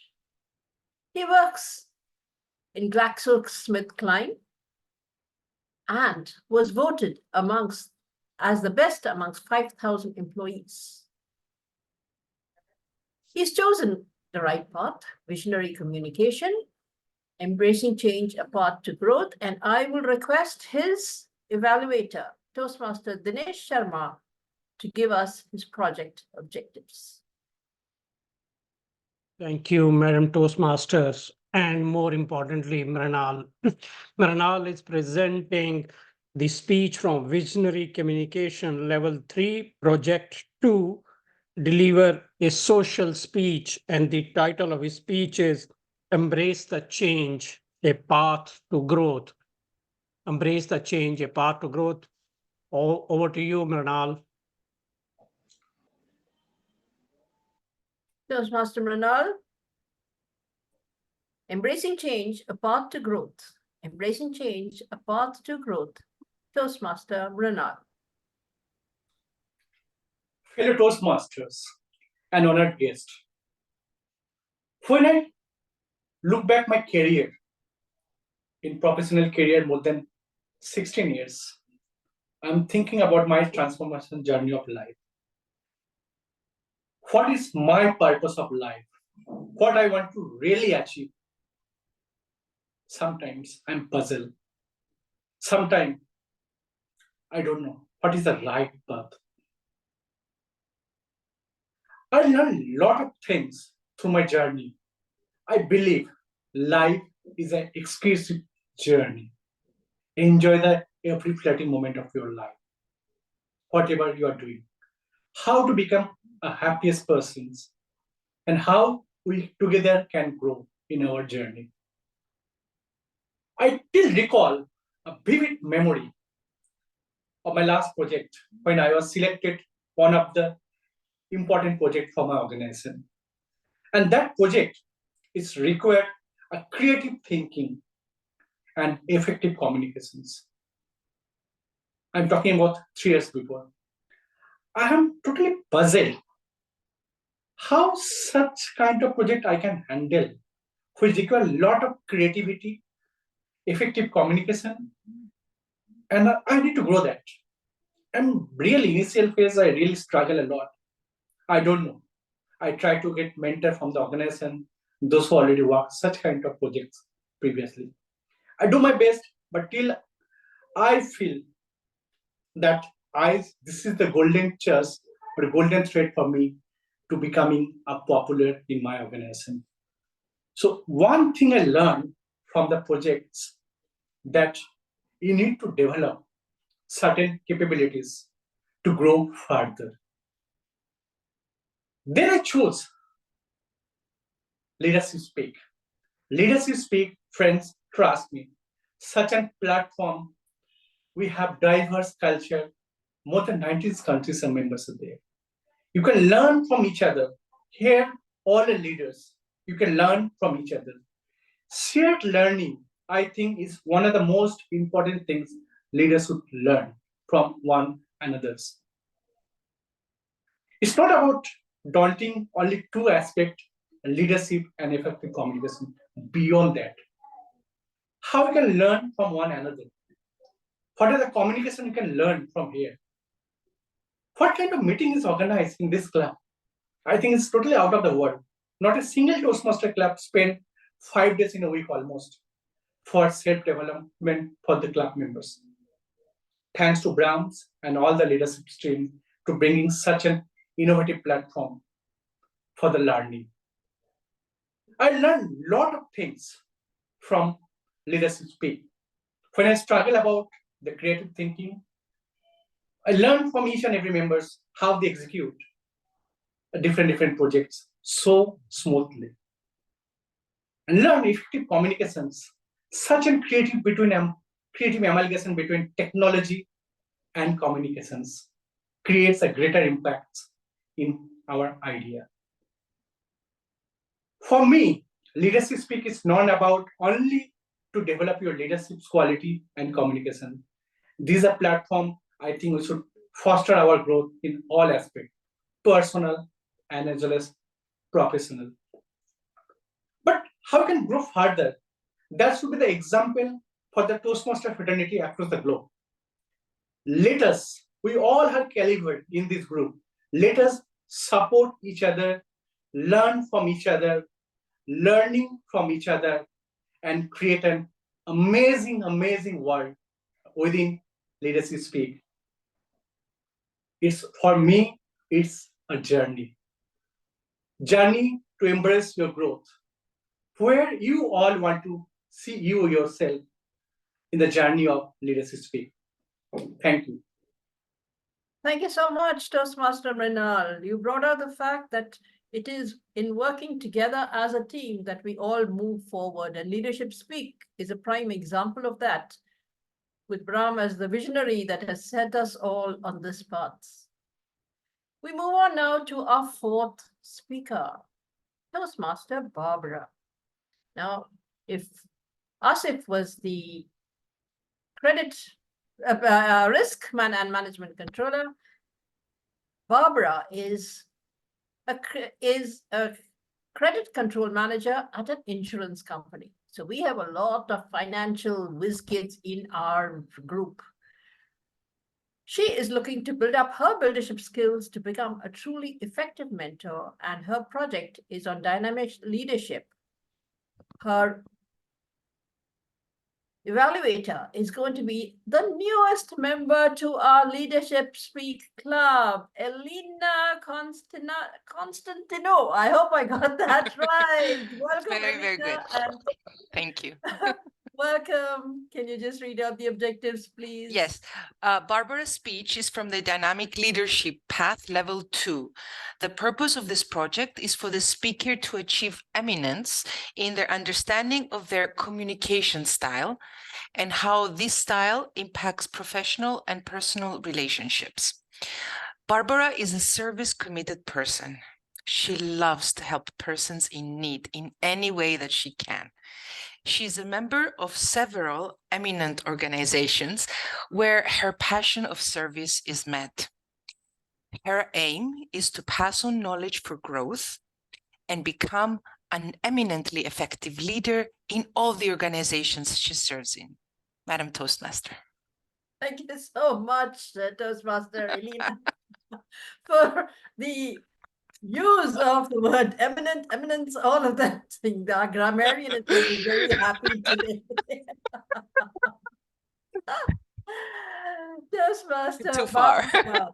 He works in GlaxoSmithKline and was voted as the best amongst 5,000 employees. He's chosen the right path, visionary communication, embracing change, a path to growth, and I will request his evaluator, Toastmaster Dinesh Sharma, to give us his project objectives. Thank you, Madam Toastmasters, and more importantly, Mrinal. Mrinal is presenting the speech from Visionary Communication Level 3, Project 2, deliver a social speech, and the title of his speech is embrace the change, a path to growth. Embrace the change, a path to growth. Over to you, Mrinal. Toastmaster Mrinal. Embracing change, a path to growth. Embracing change, a path to growth. Toastmaster Mrinal. Fellow Toastmasters and honored guest, when I look back my career, in professional career more than 16 years, I'm thinking about my transformation journey of life. What is my purpose of life? What I want to really achieve? Sometimes I'm puzzled. Sometimes I don't know what is the right path. I learned a lot of things through my journey. I believe life is an exclusive journey. Enjoy every fleeting moment of your life, whatever you are doing. How to become a happiest person and how we together can grow in our journey. I still recall a vivid memory of my last project when I was selected one of the important project for my organization. And that project is required a creative thinking and effective communications. I'm talking about 3 years before. I am totally puzzled how such kind of project I can handle, which require a lot of creativity, effective communication, and I need to grow that. And really, initial phase, I really struggle a lot. I don't know. I try to get mentor from the organization, those who already worked such kind of projects previously. I do my best, but till I feel that this is the golden chance or golden thread for me to becoming a popular in my organization. So one thing I learned from the projects that you need to develop certain capabilities to grow further. Then I chose Leadership Speak. Leadership Speak, friends, trust me, such a platform, we have diverse culture, more than 19 countries and members are there. You can learn from each other. Here, all the leaders, you can learn from each other. Shared learning, I think, is one of the most important things leaders should learn from one another. It's not about daunting only 2 aspects, leadership and effective communication. Beyond that, how we can learn from one another? What are the communication you can learn from here? What kind of meeting is organized in this club? I think it's totally out of the world. Not a single Toastmaster club spend 5 days in a week almost for self-development for the club members. Thanks to Brahms and all the leadership stream to bringing such an innovative platform for the learning. I learned a lot of things from Leadership Speak. When I struggle about the creative thinking, I learned from each and every members how they execute different projects so smoothly. And learn effective communications, such a creative amalgamation between technology and communications creates a greater impact in our idea. For me, Leadership Speak is not about only to develop your leadership quality and communication. This is a platform I think we should foster our growth in all aspects, personal and as well as professional. But how can we grow further? That should be the example for the Toastmaster fraternity across the globe. Let us, we all are calibered in this group. Let us support each other, learn from each other, learning from each other, and create an amazing, amazing world within Leadership Speak. For me, it's a journey. Journey to embrace your growth, where you all want to see you yourself in the journey of Leadership Speak. Thank you. Thank you so much, Toastmaster Mrinal. You brought out the fact that It is in working together as a team that we all move forward, and Leadership Speak is a prime example of that, with Brahm as the visionary that has set us all on this path. We move on now to our fourth speaker, Toastmaster Barbara. Now, if Asif was the credit risk and management controller, Barbara is a credit control manager at an insurance company. So we have a lot of financial whiz kids in our group. She is looking to build up her leadership skills to become a truly effective mentor, and her project is on dynamic leadership. Her Evaluator is going to be the newest member to our Leadership Speak Club, Elena Constantinou. I hope I got that right. Welcome, Very good. And Thank you. welcome. Can you just read out the objectives, please? Yes. Barbara's speech is from the Dynamic Leadership Path Level 2. The purpose of this project is for the speaker to achieve eminence in their understanding of their communication style and how this style impacts professional and personal relationships. Barbara is a service-committed person. She loves to help persons in need in any way that she can. She's a member of several eminent organizations where her passion of service is met. Her aim is to pass on knowledge for growth and become an eminently effective leader in all the organizations she serves in. Madam Toastmaster. Thank you so much, Toastmaster Elena, for the use of the word eminent, eminence, all of that thing. The grammarian is going to be very happy today. Toastmaster Too far. Barbara.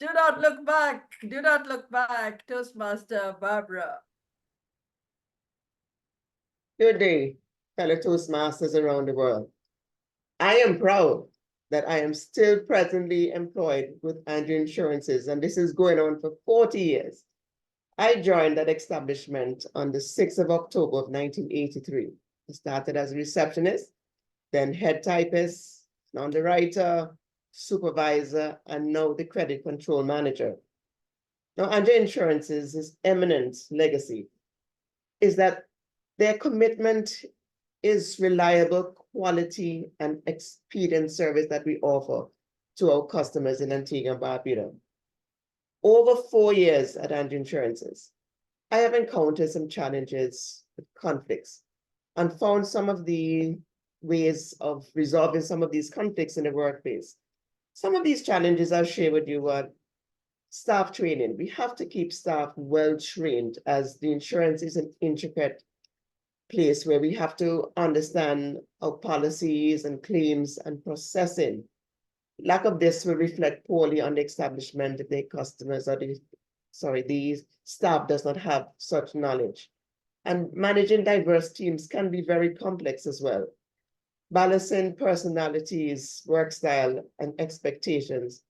Do not look back. Do not look back. Toastmaster Barbara. Good day, fellow Toastmasters around the world. I am proud that I am still presently employed with Andrew Insurances, and this is going on for 40 years. I joined that establishment on the 6th of October of 1983. I started as a receptionist, then head typist, underwriter, supervisor, and now the credit control manager. Now, Andrew Insurances' eminent legacy is that their commitment is reliable quality and expedient service that we offer to our customers in Antigua and Barbuda. Over 4 years at Andrew Insurances, I have encountered some challenges with conflicts and found some of the ways of resolving some of these conflicts in the workplace. Some of these challenges I'll share with you are staff training. We have to keep staff well trained, as the insurance is an intricate place where we have to understand our policies and claims and processing. Lack of this will reflect poorly on the establishment if the customers or the staff does not have such knowledge. And managing diverse teams can be very complex as well. Balancing personalities, work style, and expectations,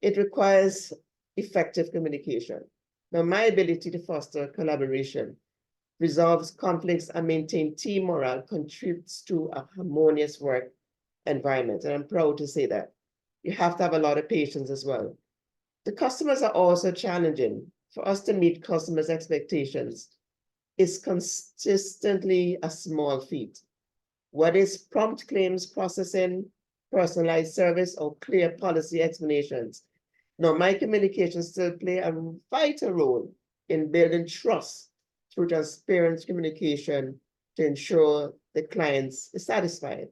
it requires effective communication. Now, my ability to foster collaboration, resolves conflicts, and maintain team morale contributes to a harmonious work environment. And I'm proud to say that. You have to have a lot of patience as well. The customers are also challenging. For us to meet customers' expectations is consistently a small feat. What is prompt claims processing, personalized service, or clear policy explanations? Now, my communications still play a vital role in building trust through transparent communication to ensure the clients is satisfied.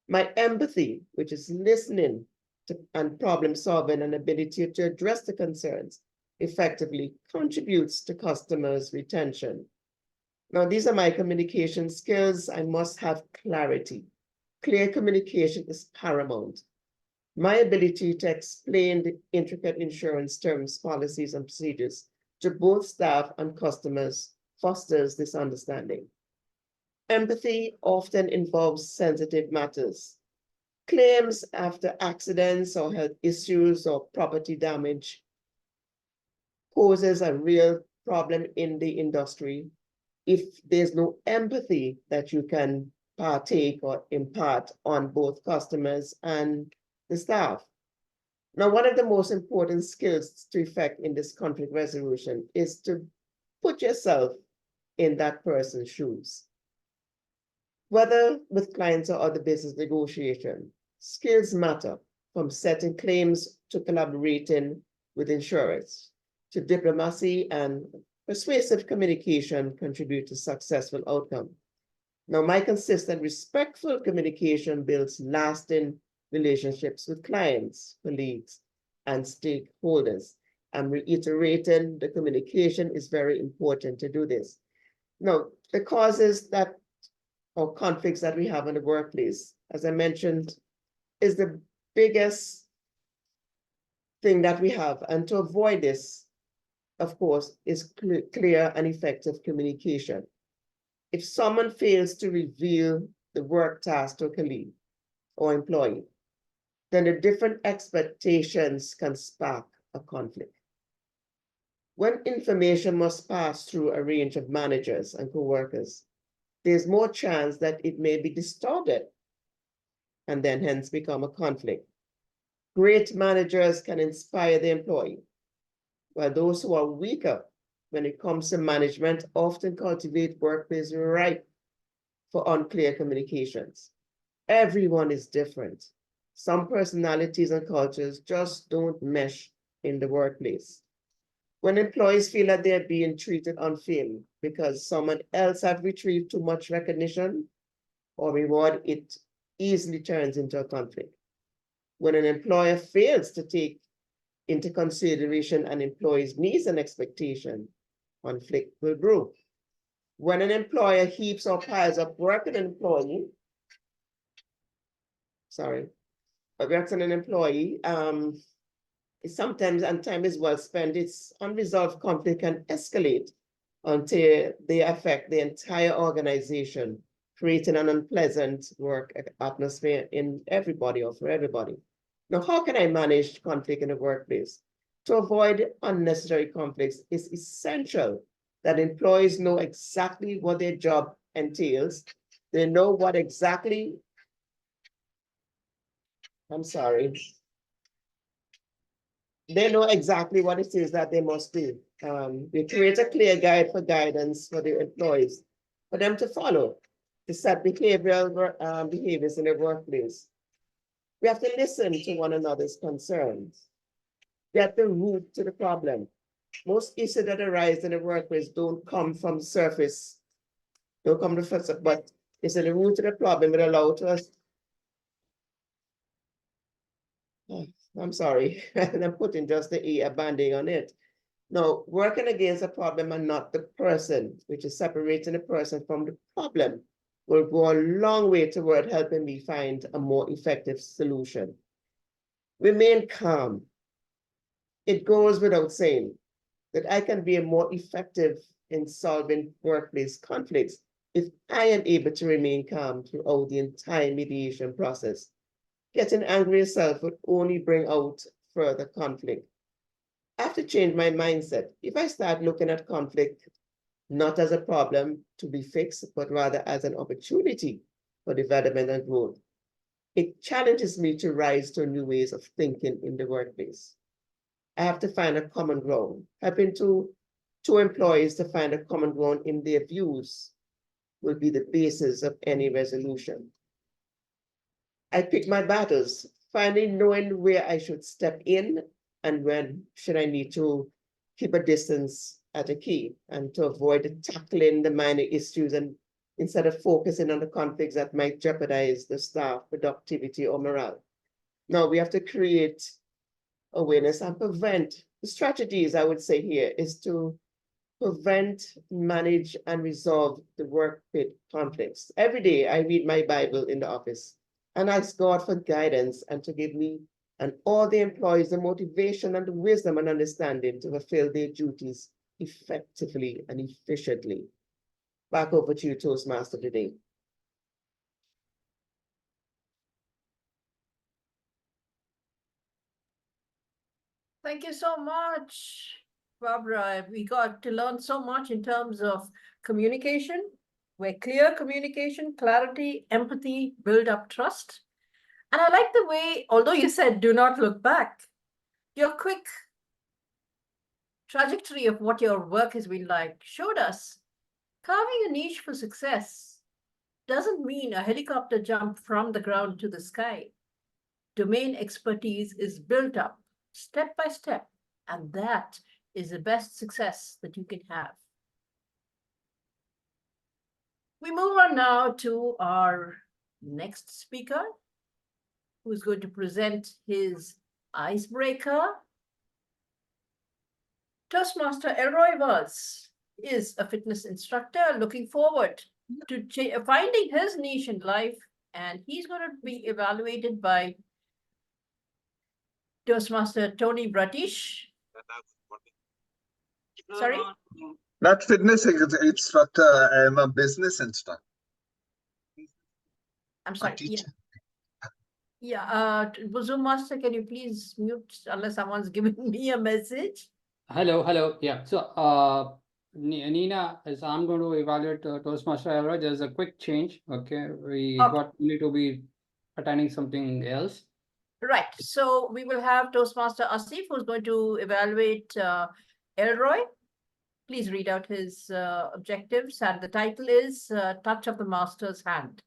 My empathy, which is listening and problem solving and ability to address the concerns effectively, contributes to customers' retention. Now, these are my communication skills. I must have clarity. Clear communication is paramount. My ability to explain the intricate insurance terms, policies, and procedures to both staff and customers fosters this understanding. Empathy often involves sensitive matters. Claims after accidents or health issues or property damage poses a real problem in the industry if there's no empathy that you can partake or impart on both customers and the staff. Now, one of the most important skills to effect in this conflict resolution is to put yourself in that person's shoes. Whether with clients or other business negotiation, skills matter, from setting claims to collaborating with insurers, to diplomacy and persuasive communication contribute to successful outcome. Now, my consistent, respectful communication builds lasting relationships with clients, colleagues, and stakeholders. I'm reiterating the communication is very important to do this. Now, the causes that or conflicts that we have in the workplace, as I mentioned, is the biggest thing that we have. And to avoid this, of course, is clear and effective communication. If someone fails to reveal the work task to a colleague or employee, then the different expectations can spark a conflict. When information must pass through a range of managers and co-workers, there's more chance that it may be distorted and then hence become a conflict. Great managers can inspire the employee, while those who are weaker when it comes to management often cultivate workplace ripe for unclear communications. Everyone is different. Some personalities and cultures just don't mesh in the workplace. When employees feel that they're being treated unfairly because someone else has retrieved too much recognition or reward, it easily turns into a conflict. When an employer fails to take into consideration an employee's needs and expectation, conflict will grow. When an employer heaps or piles up work on an employee, sometimes, and time is well spent, its unresolved conflict can escalate until they affect the entire organization, creating an unpleasant work atmosphere in everybody or for everybody. Now, how can I manage conflict in the workplace? To avoid unnecessary conflicts, it's essential that employees know exactly what their job entails. They know what exactly, they know exactly what it is that they must do. We create a clear guide for guidance for the employees, for them to follow, to set behavioral behaviors in the workplace. We have to listen to one another's concerns, get the root to the problem. Most issues that arise in the workplace don't come from the surface, don't come to the surface, but it's at the root of the problem that allows us. I'm sorry, I'm putting just a band-aid on it. Now, working against a problem and not the person, which is separating the person from the problem, will go a long way toward helping me find a more effective solution. Remain calm. It goes without saying that I can be more effective in solving workplace conflicts if I am able to remain calm throughout the entire mediation process. Getting angry yourself would only bring out further conflict. I have to change my mindset. If I start looking at conflict not as a problem to be fixed, but rather as an opportunity for development and growth, it challenges me to rise to new ways of thinking in the workplace. I have to find a common ground. Helping two employees to find a common ground in their views will be the basis of any resolution. I pick my battles, knowing where I should step in and when should I need to keep a distance at a key, and to avoid tackling the minor issues and instead of focusing on the conflicts that might jeopardize the staff productivity or morale. Now we have to create awareness and prevent. The strategies I would say here is to prevent, manage, and resolve the workplace conflicts. Every day I read my Bible in the office and ask God for guidance and to give me and all the employees the motivation and the wisdom and understanding to fulfill their duties effectively and efficiently. Back over to you, Toastmaster, today. Thank you so much. Barbara, we got to learn so much in terms of communication, where clear communication, clarity, empathy build up trust. And I like the way, although you said do not look back, your quick trajectory of what your work has been like showed us carving a niche for success doesn't mean a helicopter jump from the ground to the sky. Domain expertise is built up step by step, and that is the best success that you can have. We move on now to our next speaker, who is going to present his icebreaker. Toastmaster Elroy is a fitness instructor looking forward to finding his niche in life, and he's going to be evaluated by Toastmaster Tony Bratish. Sorry? Not fitness instructor, I am a business instructor. I'm sorry. Yeah. Zoom master, can you please mute unless someone's giving me a message? Hello. Yeah. So, Nina, as I'm going to evaluate Toastmaster Elroy, there's a quick change. Okay, we got need to be attending something else. Right. So we will have Toastmaster Asif, who's going to evaluate Elroy. Please read out his objectives, and the title is Touch of the Master's Hand.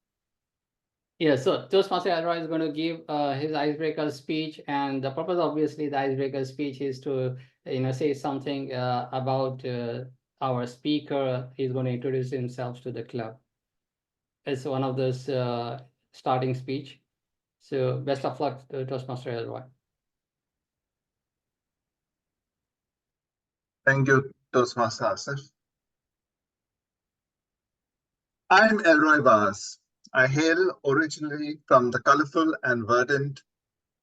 Yeah, so Toastmaster Elroy is going to give his icebreaker speech, and the purpose, obviously, the icebreaker speech is to, say something about our speaker. He's going to introduce himself to the club. It's one of those starting speech. So best of luck, Toastmaster Elroy. Thank you, Toastmaster Asif. I'm Elroy Bars. I hail originally from the colorful and verdant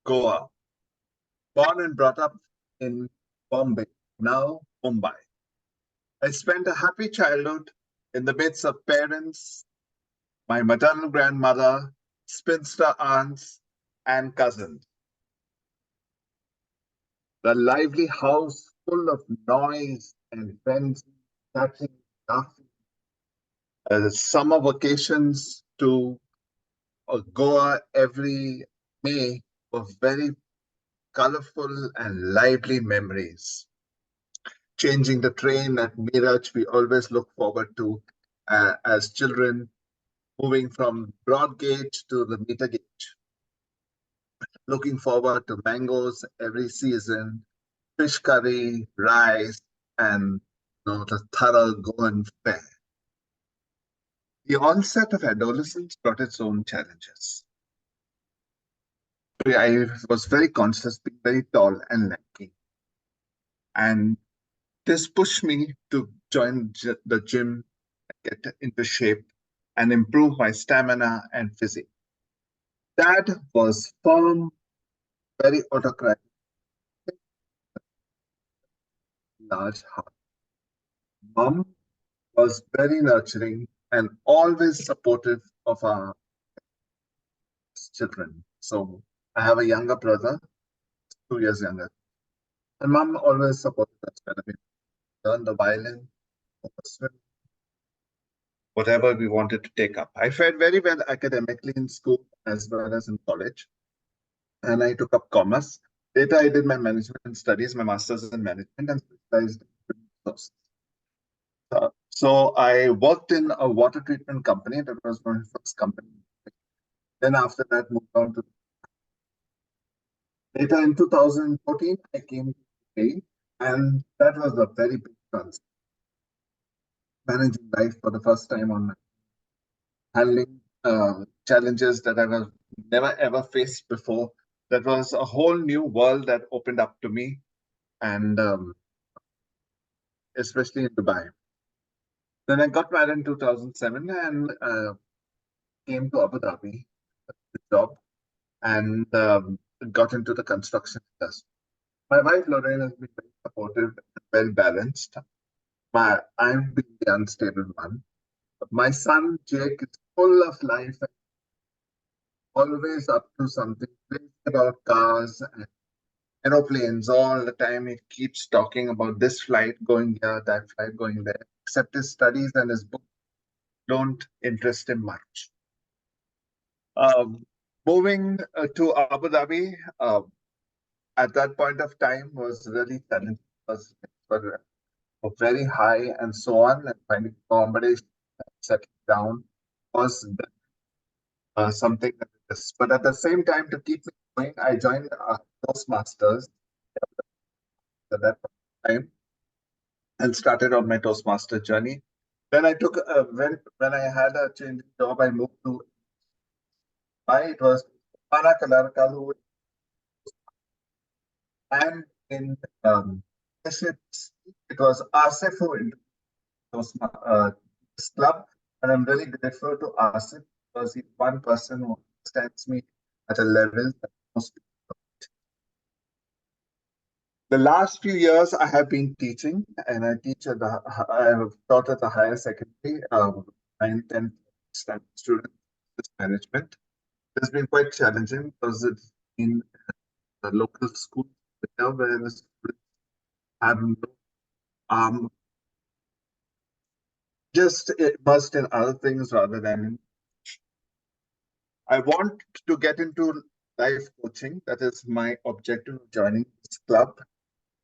Goa. Born and brought up in Bombay, now Mumbai. I spent a happy childhood in the midst of parents, my maternal grandmother, spinster aunts, and cousins. The lively house full of noise and friends chatting, laughing. Summer vacations to Goa every May were very colorful and lively memories. Changing the train at Miraj, we always look forward to as children, moving from Broad Gauge to the meter gauge. Looking forward to mangoes every season, fish curry, rice, and the thorough Goan fare. The onset of adolescence brought its own challenges. I was very conscious, being very tall and lanky. And this pushed me to join the gym, get into shape, and improve my stamina and physique. Dad was firm, very autocratic, large heart. Mom was very nurturing and always supportive of our children. So I have a younger brother, 2 years younger. And Mom always supported us when we learned the violin, whatever we wanted to take up. I fared very well academically in school as well as in college. And I took up commerce. Later, I did my management studies, my master's in management, and specialized in resources. So I worked in a water treatment company. That was my first company. Then after that, moved on to later in 2014, I came to UK, and that was a very big transition. Managing life for the first time on my handling challenges that I have never ever faced before. That was a whole new world that opened up to me, and especially in Dubai. Then I got married in 2007 and came to Abu Dhabi, job, and got into the construction industry. My wife Lorraine has been very supportive and well balanced. I'm being the unstable one. But my son Jake is full of life and always up to something, crazy about cars and aeroplanes all the time. He keeps talking about this flight going here, that flight going there, except his studies and his book don't interest him much. Moving to Abu Dhabi at that point of time was really challenging because it was very high and so on, and finding accommodation, settling down was something that is. But at the same time, to keep me going, I joined Toastmasters at that time and started on my Toastmaster journey. Then I took when I had a change in job, I moved to it was Ana Kalarkalu, and in it was Asif who introduced this club, and I'm really grateful to Asif because he's one person who understands me at a level that most people don't. The last few years I have been teaching, and I have taught at the higher secondary, 9th, 10th standard students management. It's been quite challenging because it's in the local school where the students have no just immersed in other things rather than in. I want to get into life coaching. That is my objective of joining this club.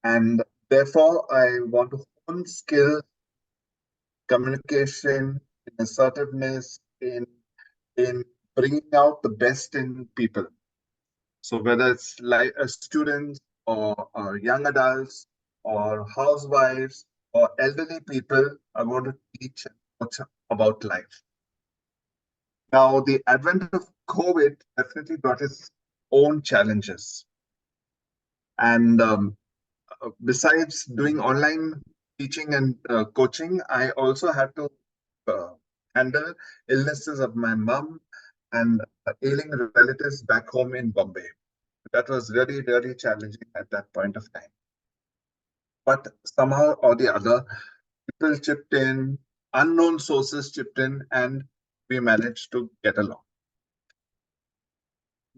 And therefore, I want to hone skills, communication, in assertiveness, in bringing out the best in people. So whether it's like students or young adults or housewives or elderly people, I want to teach and coach about life. Now, the advent of COVID definitely brought its own challenges. And besides doing online teaching and coaching, I also had to handle illnesses of my mom and ailing relatives back home in Bombay. That was really, really challenging at that point of time. But somehow or the other, people chipped in, unknown sources chipped in, and we managed to get along.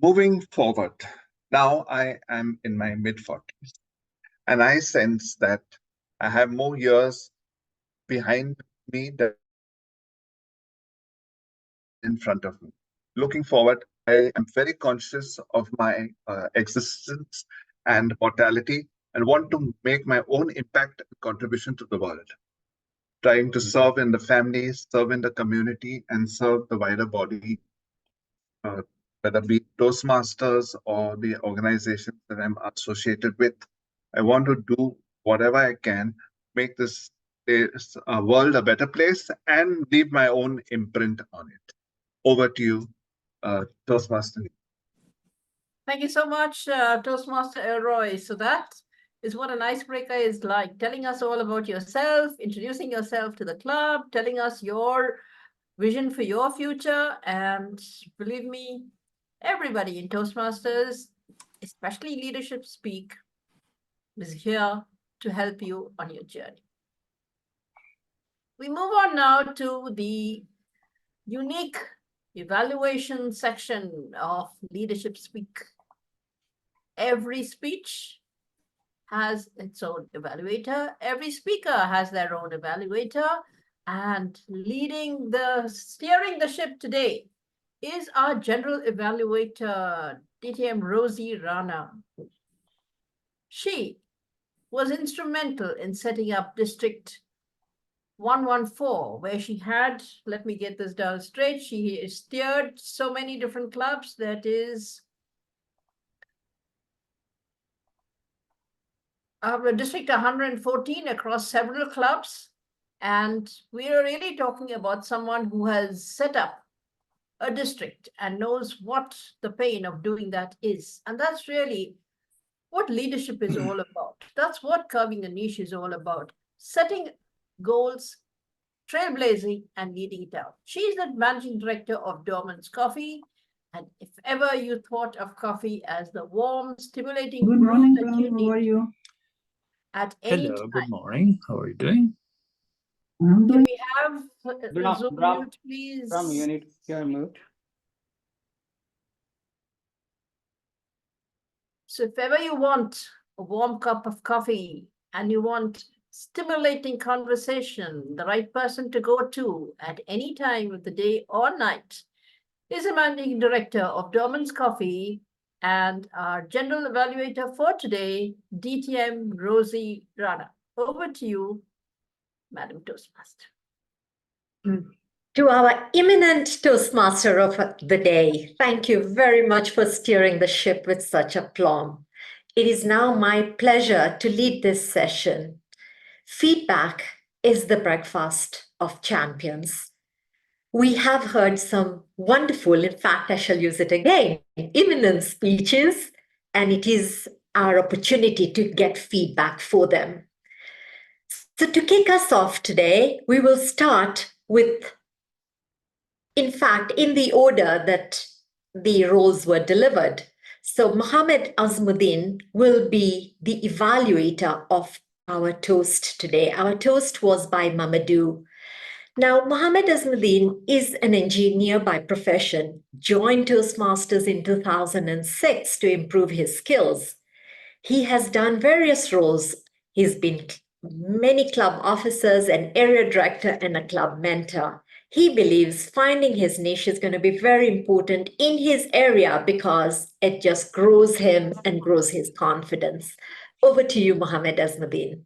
Moving forward, now I am in my mid-40s, and I sense that I have more years behind me than in front of me. Looking forward, I am very conscious of my existence and mortality and want to make my own impact and contribution to the world. Trying to serve in the families, serve in the community, and serve the wider body, whether it be Toastmasters or the organizations that I'm associated with. I want to do whatever I can, make this world a better place and leave my own imprint on it. Over to you, Toastmaster. Thank you so much, Toastmaster Elroy. So that is what an icebreaker is like, telling us all about yourself, introducing yourself to the club, telling us your vision for your future. And believe me, everybody in Toastmasters, especially Leadership Speak, is here to help you on your journey. We move on now to the unique evaluation section of Leadership Speak. Every speech has its own evaluator. Every speaker has their own evaluator. And steering the ship today is our general evaluator, DTM Rosie Rana. She was instrumental in setting up District 114, where she had, let me get this down straight, she steered so many different clubs. That is District 114 across several clubs. And we are really talking about someone who has set up a district and knows what the pain of doing that is. And that's really what leadership is all about. That's what Carving a Niche is all about. Setting goals, trailblazing, and leading it out. She's the managing director of Dorman's Coffee. And if ever you thought of coffee as the warm, stimulating Good brew morning, that ma'am. you How need are you? at any Hello, time. good morning. How are you doing? Can I'm doing we have the Zoom mute, please? From unit, you're mute. So if ever you want a warm cup of coffee and you want stimulating conversation, the right person to go to at any time of the day or night is the managing director of Dorman's Coffee and our general evaluator for today, DTM Rosie Rana. Over to you, Madam Toastmaster. To our eminent Toastmaster of the day, thank you very much for steering the ship with such aplomb. It is now my pleasure to lead this session. Feedback is the breakfast of champions. We have heard some wonderful, in fact, I shall use it again, eminent speeches, and it is our opportunity to get feedback for them. So to kick us off today, we will start with, in fact, in the order that the roles were delivered. So Mohammed Azmuddin will be the evaluator of our toast today. Our toast was by Mamadou. Now, Mohammed Azmuddin is an engineer by profession, joined Toastmasters in 2006 to improve his skills. He has done various roles. He's been many club officers, an area director, and a club mentor. He believes finding his niche is going to be very important in his area because it just grows him and grows his confidence. Over to you, Mohammed Azmuddin.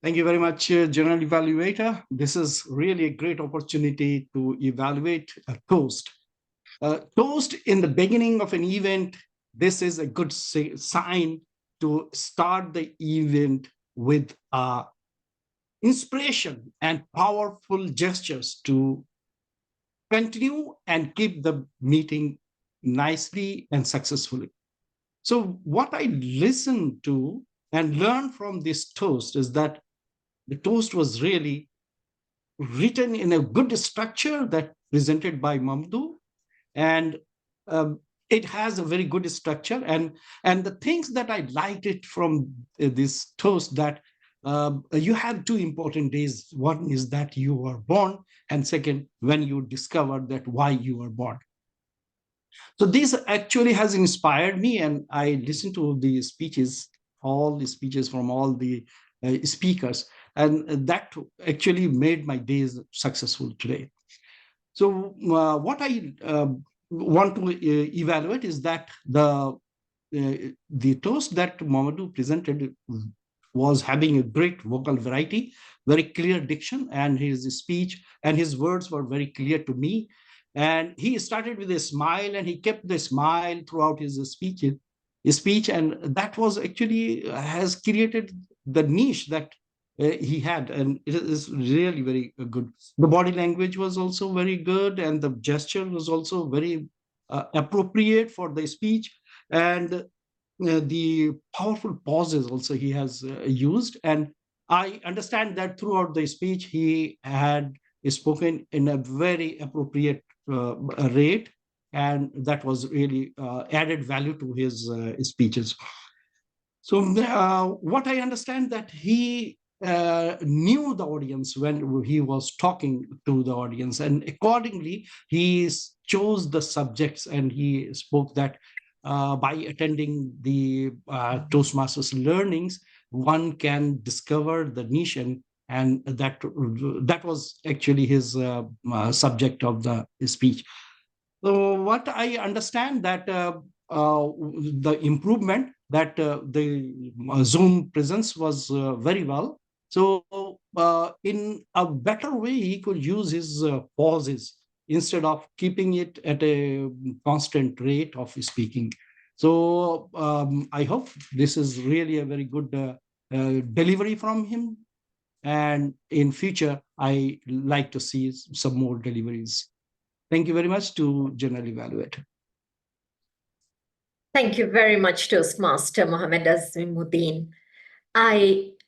Thank you very much, General Evaluator. This is really a great opportunity to evaluate a toast. Toast in the beginning of an event, this is a good sign to start the event with inspiration and powerful gestures to continue and keep the meeting nicely and successfully. So what I listened to and learned from this toast is that the toast was really written in a good structure that presented by Mamadou, and it has a very good structure. And the things that I liked it from this toast, that you have two important days. One is that you were born, and second, when you discover that why you were born. So this actually has inspired me, and I listened to the speeches, all the speeches from all the speakers, and that actually made my days successful today. So what I want to evaluate is that the toast that Mamadou presented was having a great vocal variety, very clear diction, and his speech and his words were very clear to me. And he started with a smile, and he kept the smile throughout his speech, and that was actually has created the niche that he had, and it is really very good. The body language was also very good, and the gesture was also very appropriate for the speech, and the powerful pauses also he has used. And I understand that throughout the speech he had spoken in a very appropriate rate, and that was really added value to his speeches. So what I understand that he knew the audience when he was talking to the audience, and accordingly he chose the subjects, and he spoke that by attending the Toastmasters learnings, one can discover the niche, and that was actually his subject of the speech. So what I understand that the improvement that the Zoom presence was very well. So in a better way, he could use his pauses instead of keeping it at a constant rate of speaking. So I hope this is really a very good delivery from him. And in future, I like to see some more deliveries. Thank you very much to General Evaluator. Thank you very much, Toastmaster Mohammed Azmuddin.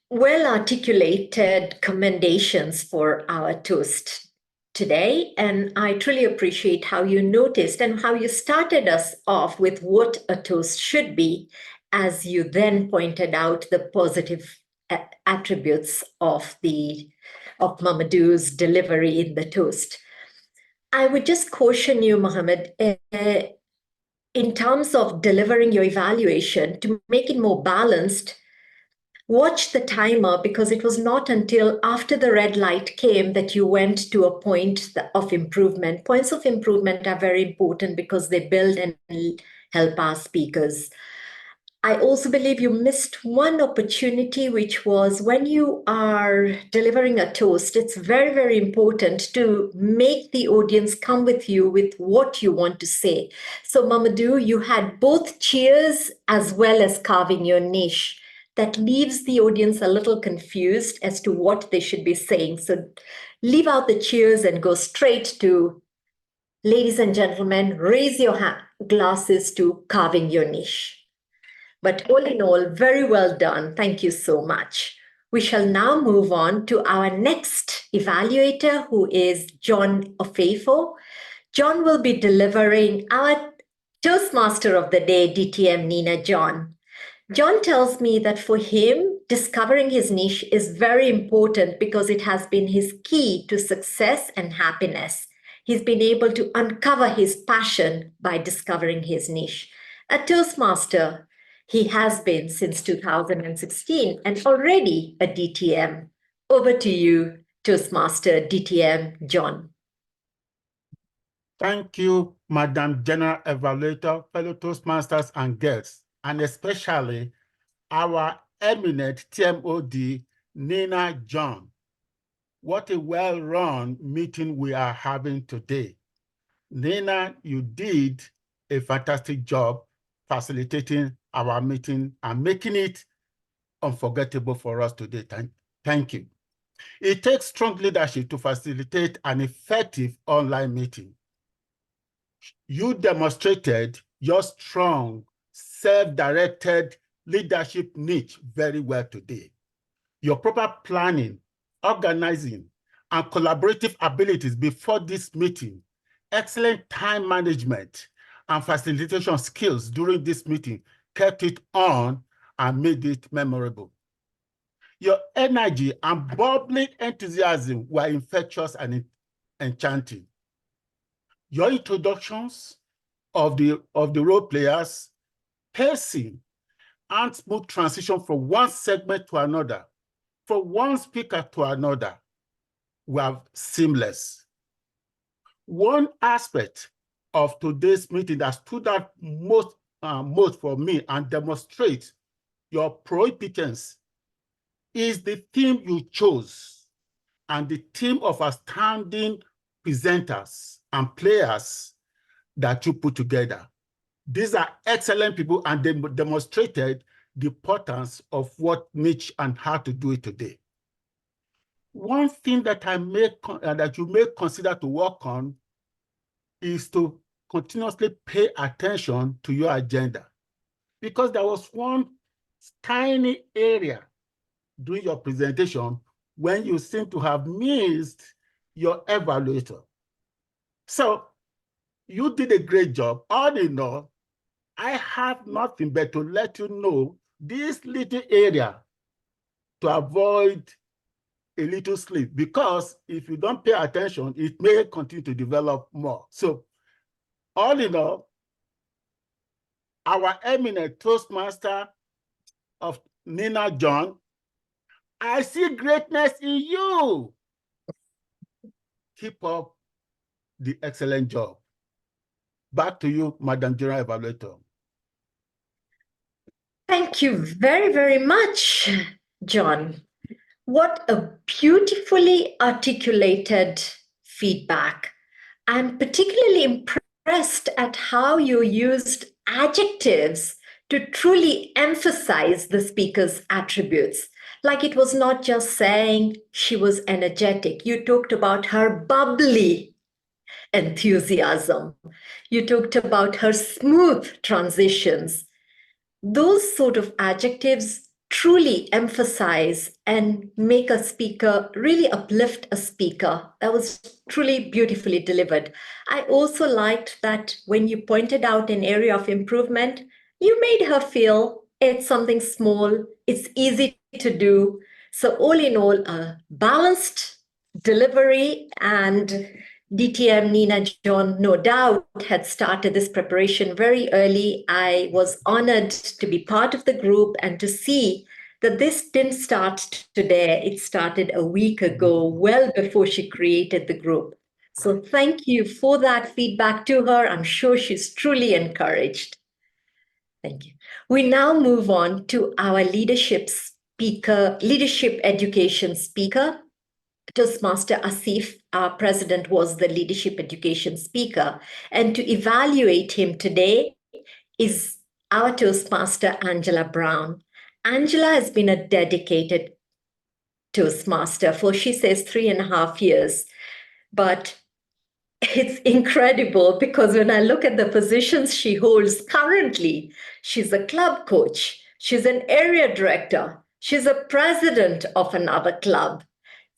Well-articulated commendations for our toast today, and I truly appreciate how you noticed and how you started us off with what a toast should be, as you then pointed out the positive attributes of Mamadou's delivery in the toast. I would just caution you, Mohammed, in terms of delivering your evaluation, to make it more balanced, watch the timer, because it was not until after the red light came that you went to a point of improvement. Points of improvement are very important because they build and help our speakers. I also believe you missed one opportunity, which was when you are delivering a toast, it's very, very important to make the audience come with you with what you want to say. So Mamadou, you had both cheers as well as carving your niche. That leaves the audience a little confused as to what they should be saying. So leave out the cheers and go straight to, ladies and gentlemen, raise your glasses to carving your niche. But all in all, very well done. Thank you so much. We shall now move on to our next evaluator, who is John Ofeifo. John will be delivering our Toastmaster of the Day, DTM Nina John. John tells me that for him, discovering his niche is very important because it has been his key to success and happiness. He's been able to uncover his passion by discovering his niche. A Toastmaster, he has been since 2016 and already a DTM. Over to you, Toastmaster DTM John. Thank you, Madam General Evaluator, fellow Toastmasters and guests, and especially our eminent TMOD, Nina John. What a well-run meeting we are having today. Nina, you did a fantastic job facilitating our meeting and making it unforgettable for us today. Thank you. It takes strong leadership to facilitate an effective online meeting. You demonstrated your strong, self-directed leadership niche very well today. Your proper planning, organizing, and collaborative abilities before this meeting, excellent time management, and facilitation skills during this meeting kept it on and made it memorable. Your energy and bubbling enthusiasm were infectious and enchanting. Your introductions of the role players, pacing, and smooth transition from one segment to another, from one speaker to another, were seamless. One aspect of today's meeting that stood out most for me and demonstrates your proficiency is the theme you chose and the team of outstanding presenters and players that you put together. These are excellent people, and they demonstrated the importance of what niche and how to do it today. One thing that that you may consider to work on is to continuously pay attention to your agenda, because there was one tiny area during your presentation when you seem to have missed your evaluator. So you did a great job. All in all, I have nothing but to let you know this little area to avoid a little sleep, because if you don't pay attention, it may continue to develop more. So all in all, our eminent Toastmaster of Nina John, I see greatness in you. Keep up the excellent job. Back to you, Madam General Evaluator. Thank you very, very much, John. What a beautifully articulated feedback. I'm particularly impressed at how you used adjectives to truly emphasize the speaker's attributes. Like it was not just saying she was energetic. You talked about her bubbly enthusiasm. You talked about her smooth transitions. Those sort of adjectives truly emphasize and make a speaker, really uplift a speaker. That was truly beautifully delivered. I also liked that when you pointed out an area of improvement, you made her feel it's something small, it's easy to do. So all in all, a balanced delivery and DTM Nina John, no doubt, had started this preparation very early. I was honored to be part of the group and to see that this didn't start today. It started a week ago, well before she created the group. So thank you for that feedback to her. I'm sure she's truly encouraged. Thank you. We now move on to our leadership education speaker. Toastmaster Asif, our president, was the leadership education speaker. And to evaluate him today is our Toastmaster, Angela Brown. Angela has been a dedicated Toastmaster for, she says, 3.5 years. But it's incredible because when I look at the positions she holds currently, she's a club coach, she's an area director, she's a president of another club.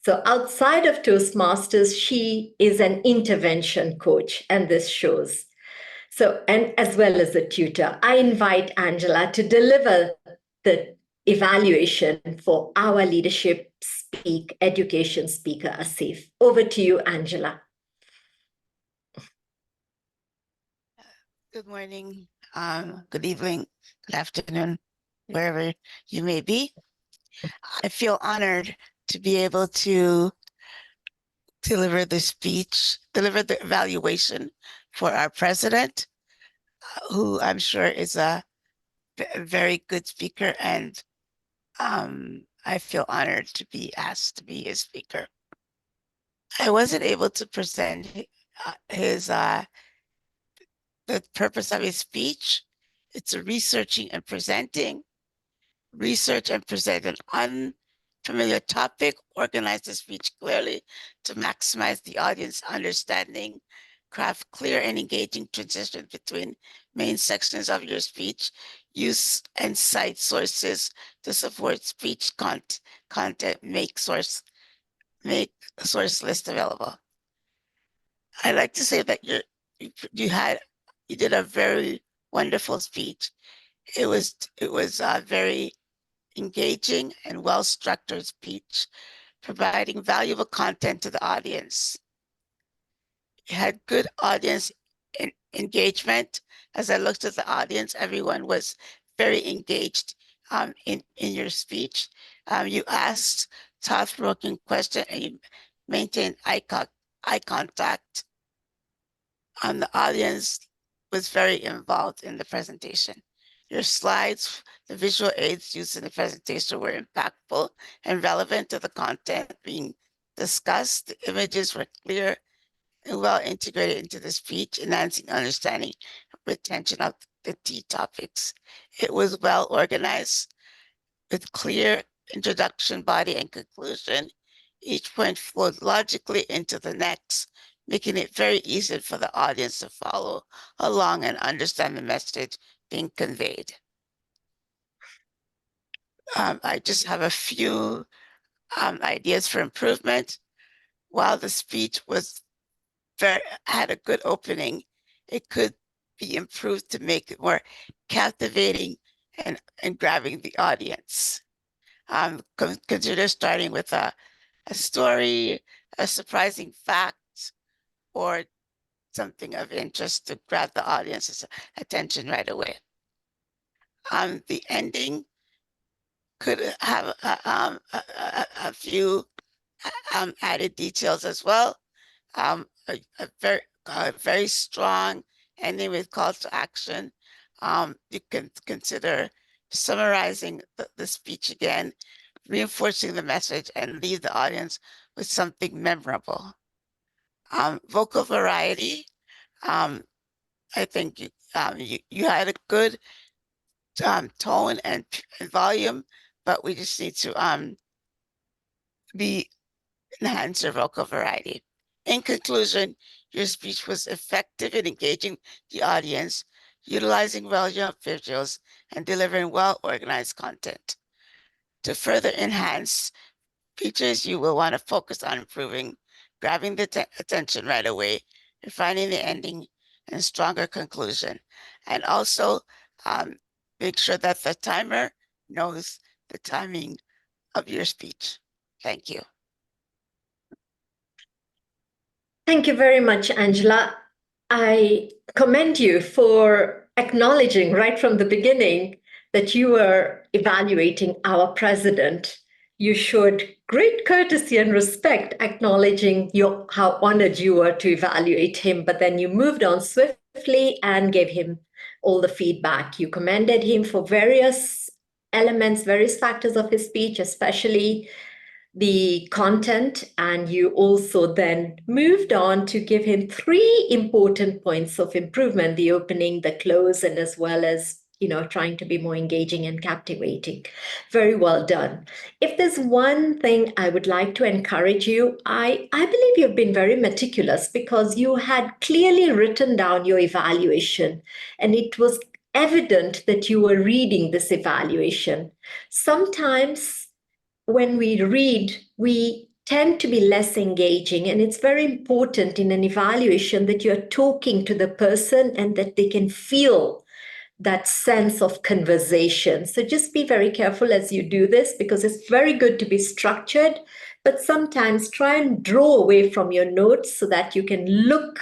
So outside of Toastmasters, she is an intervention coach, and this shows. So, and as well as a tutor, I invite Angela to deliver the evaluation for our leadership education speaker, Asif. Over to you, Angela. Good morning, good evening, good afternoon, wherever you may be. I feel honored to be able to deliver the evaluation for our president, who I'm sure is a very good speaker, and I feel honored to be asked to be his speaker. I wasn't able to present the purpose of his speech. It's researching and presenting. Research and present an unfamiliar topic, organize the speech clearly to maximize the audience understanding, craft clear and engaging transitions between main sections of your speech, use and cite sources to support speech content, make source list available. I like to say that you did a very wonderful speech. It was very engaging and well-structured speech, providing valuable content to the audience. It had good audience engagement. As I looked at the audience, everyone was very engaged in your speech. You asked thought-provoking questions and you maintained eye contact. The audience was very involved in the presentation. Your slides, the visual aids used in the presentation were impactful and relevant to the content being discussed. The images were clear and well integrated into the speech, enhancing understanding and retention of the key topics. It was well organized with clear introduction, body, and conclusion. Each point flowed logically into the next, making it very easy for the audience to follow along and understand the message being conveyed. I just have a few ideas for improvement. While the speech had a good opening, it could be improved to make it more captivating and grabbing the audience. Consider starting with a story, a surprising fact, or something of interest to grab the audience's attention right away. The ending could have a few added details as well. A very strong ending with call to action. You can consider summarizing the speech again, reinforcing the message, and leave the audience with something memorable. Vocal variety. I think you had a good tone and volume, but we just need to enhance your vocal variety. In conclusion, your speech was effective in engaging the audience, utilizing relevant visuals, and delivering well-organized content. To further enhance features, you will want to focus on improving, grabbing the attention right away, refining the ending, and stronger conclusion. And also make sure that the timer knows the timing of your speech. Thank you. Thank you very much, Angela. I commend you for acknowledging right from the beginning that you were evaluating our president. You showed great courtesy and respect, acknowledging how honored you were to evaluate him, but then you moved on swiftly and gave him all the feedback. You commended him for various elements, various factors of his speech, especially the content, and you also then moved on to give him 3 important points of improvement: the opening, the close, and as well as trying to be more engaging and captivating. Very well done. If there's one thing I would like to encourage you, I believe you've been very meticulous, because you had clearly written down your evaluation, and it was evident that you were reading this evaluation. Sometimes when we read, we tend to be less engaging, and it's very important in an evaluation that you're talking to the person and that they can feel that sense of conversation. So just be very careful as you do this, because it's very good to be structured, but sometimes try and draw away from your notes so that you can look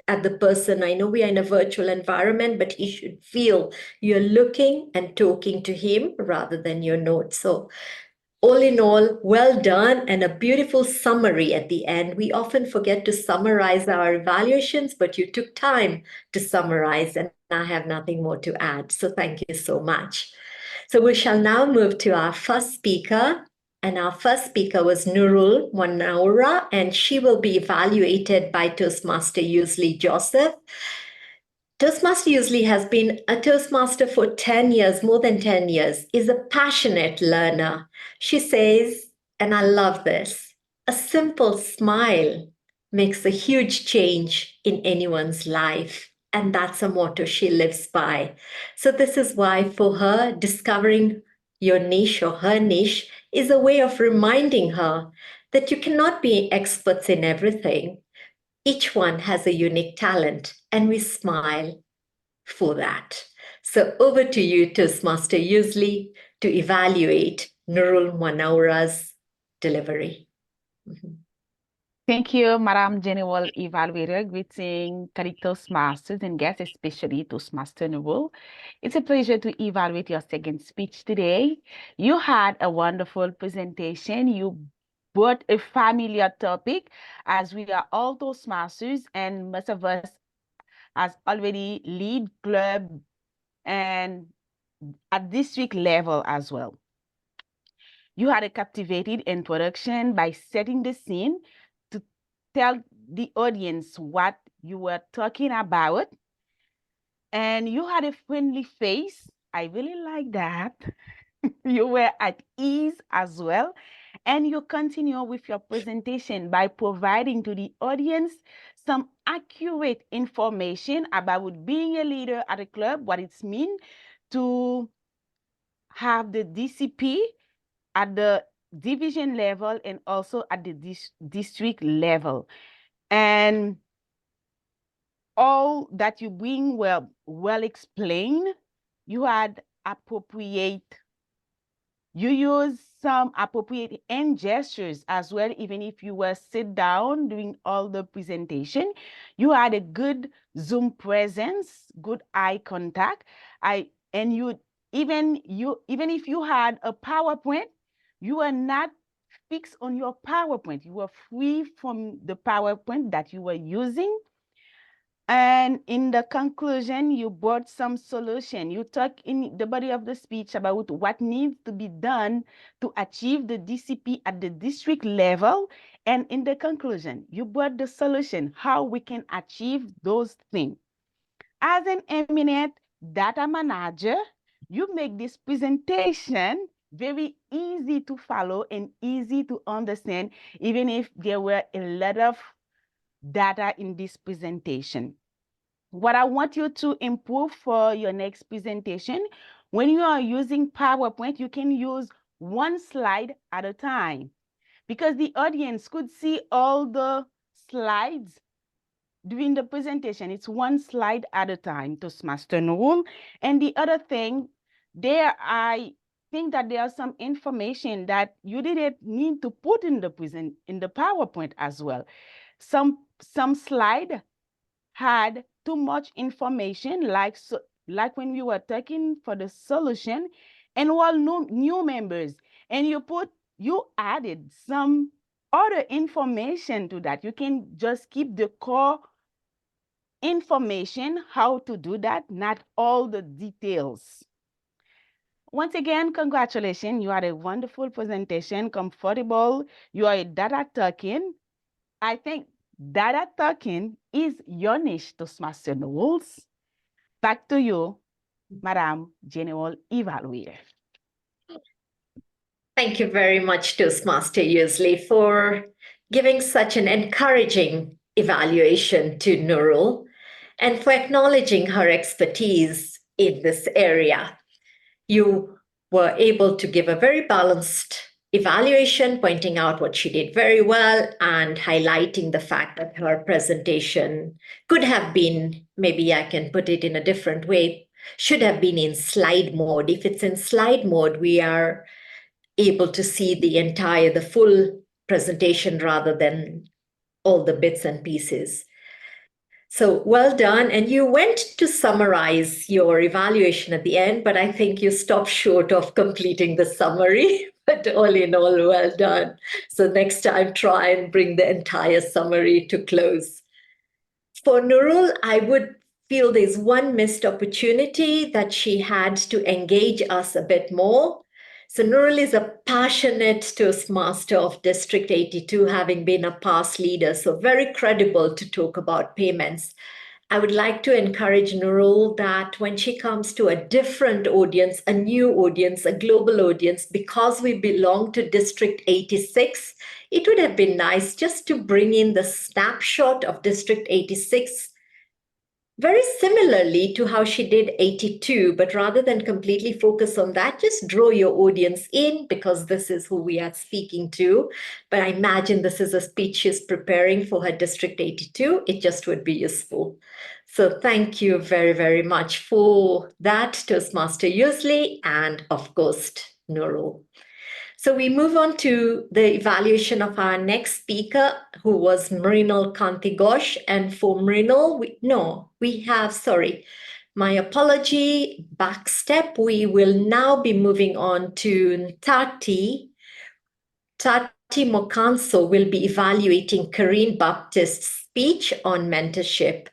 at the person. I know we are in a virtual environment, but he should feel you're looking and talking to him rather than your notes. So all in all, well done, and a beautiful summary at the end. We often forget to summarize our evaluations, but you took time to summarize, and I have nothing more to add. So thank you so much. So we shall now move to our first speaker, and our first speaker was Noorul Munawwara, and she will be evaluated by Toastmaster Usually Joseph. Toastmaster usually has been a Toastmaster for 10 years, more than 10 years, is a passionate learner. She says, and I love this, a simple smile makes a huge change in anyone's life. And that's a motto she lives by. So this is why for her, discovering your niche or her niche is a way of reminding her that you cannot be experts in everything. Each one has a unique talent, and we smile for that. So over to you, Toastmaster Usually, to evaluate Noorul Munawwara's delivery. Thank you, Madam General Evaluator. Greeting Toastmasters and guests, especially Toastmaster Noorul. It's a pleasure to evaluate your second speech today. You had a wonderful presentation. You brought a familiar topic, as we are all Toastmasters, and most of us has already lead club and at district level as well. You had a captivating introduction by setting the scene to tell the audience what you were talking about. And you had a friendly face. I really like that. You were at ease as well. And you continue with your presentation by providing to the audience some accurate information about being a leader at a club, what it means to have the DCP at the division level and also at the district level. And all that you bring were well explained. You had appropriate, you use some appropriate hand gestures as well, even if you were sit down doing all the presentation. You had a good Zoom presence, good eye contact. Even if you had a PowerPoint, you were not fixed on your PowerPoint. You were free from the PowerPoint that you were using. And in the conclusion, you brought some solution. You talk in the body of the speech about what needs to be done to achieve the DCP at the district level. And in the conclusion, you brought the solution, how we can achieve those things. As an eminent data manager, you make this presentation very easy to follow and easy to understand, even if there were a lot of data in this presentation. What I want you to improve for your next presentation, when you are using PowerPoint, you can use one slide at a time, because the audience could see all the slides during the presentation. It's one slide at a time, Toastmaster Noorul. And the other thing, I think that there are some information that you didn't need to put in the PowerPoint as well. some slide had too much information, like when we were talking for the solution, and all new members, and you added some other information to that. You can just keep the core information, how to do that, not all the details. Once again, congratulations. You had a wonderful presentation, comfortable. You are a data talking. I think data talking is your niche, Toastmaster Noorul. Back to you, Madam General Evaluator. Thank you very much, Toastmaster Usley, for giving such an encouraging evaluation to Noorul and for acknowledging her expertise in this area. You were able to give a very balanced evaluation, pointing out what she did very well and highlighting the fact that her presentation could have been, maybe I can put it in a different way, should have been in slide mode. If it's in slide mode, we are able to see the full presentation rather than all the bits and pieces. So well done. And you went to summarize your evaluation at the end, but I think you stopped short of completing the summary. But all in all, well done. So next time, try and bring the entire summary to close. For Noorul, I would feel there's one missed opportunity that she had to engage us a bit more. So Noorul is a passionate Toastmaster of District 82, having been a past leader, so very credible to talk about payments. I would like to encourage Noorul that when she comes to a different audience, a new audience, a global audience, because we belong to District 86, it would have been nice just to bring in the snapshot of District 86 very similarly to how she did 82, but rather than completely focus on that, just draw your audience in because this is who we are speaking to. But I imagine this is a speech she's preparing for her District 82. It just would be useful. So thank you very, very much for that, Toastmaster Usley, and of course, Noorul. So we move on to the evaluation of our next speaker, who was Mrinal Kanti Ghosh. And for Mrinal, my apology, backstep. We will now be moving on to Tati. Tati Mokanso will be evaluating Carine Baptiste's speech on mentorship.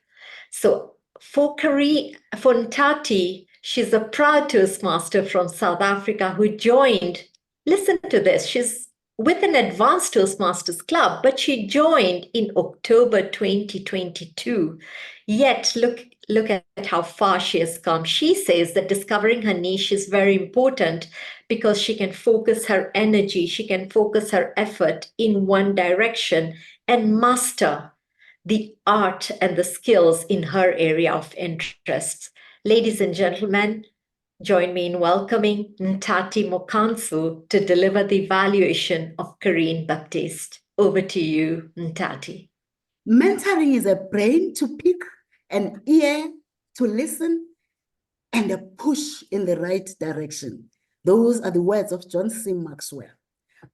So for Tati, she's a proud Toastmaster from South Africa who joined. Listen to this. She's with an advanced Toastmasters club, but she joined in October 2022. Yet look at how far she has come. She says that discovering her niche is very important because she can focus her energy, she can focus her effort in one direction and master the art and the skills in her area of interest. Ladies and gentlemen, join me in welcoming Tati Mokanso to deliver the evaluation of Carine Baptiste. Over to you, Tati. Mentoring is a brain to pick, an ear to listen, and a push in the right direction. Those are the words of John C. Maxwell.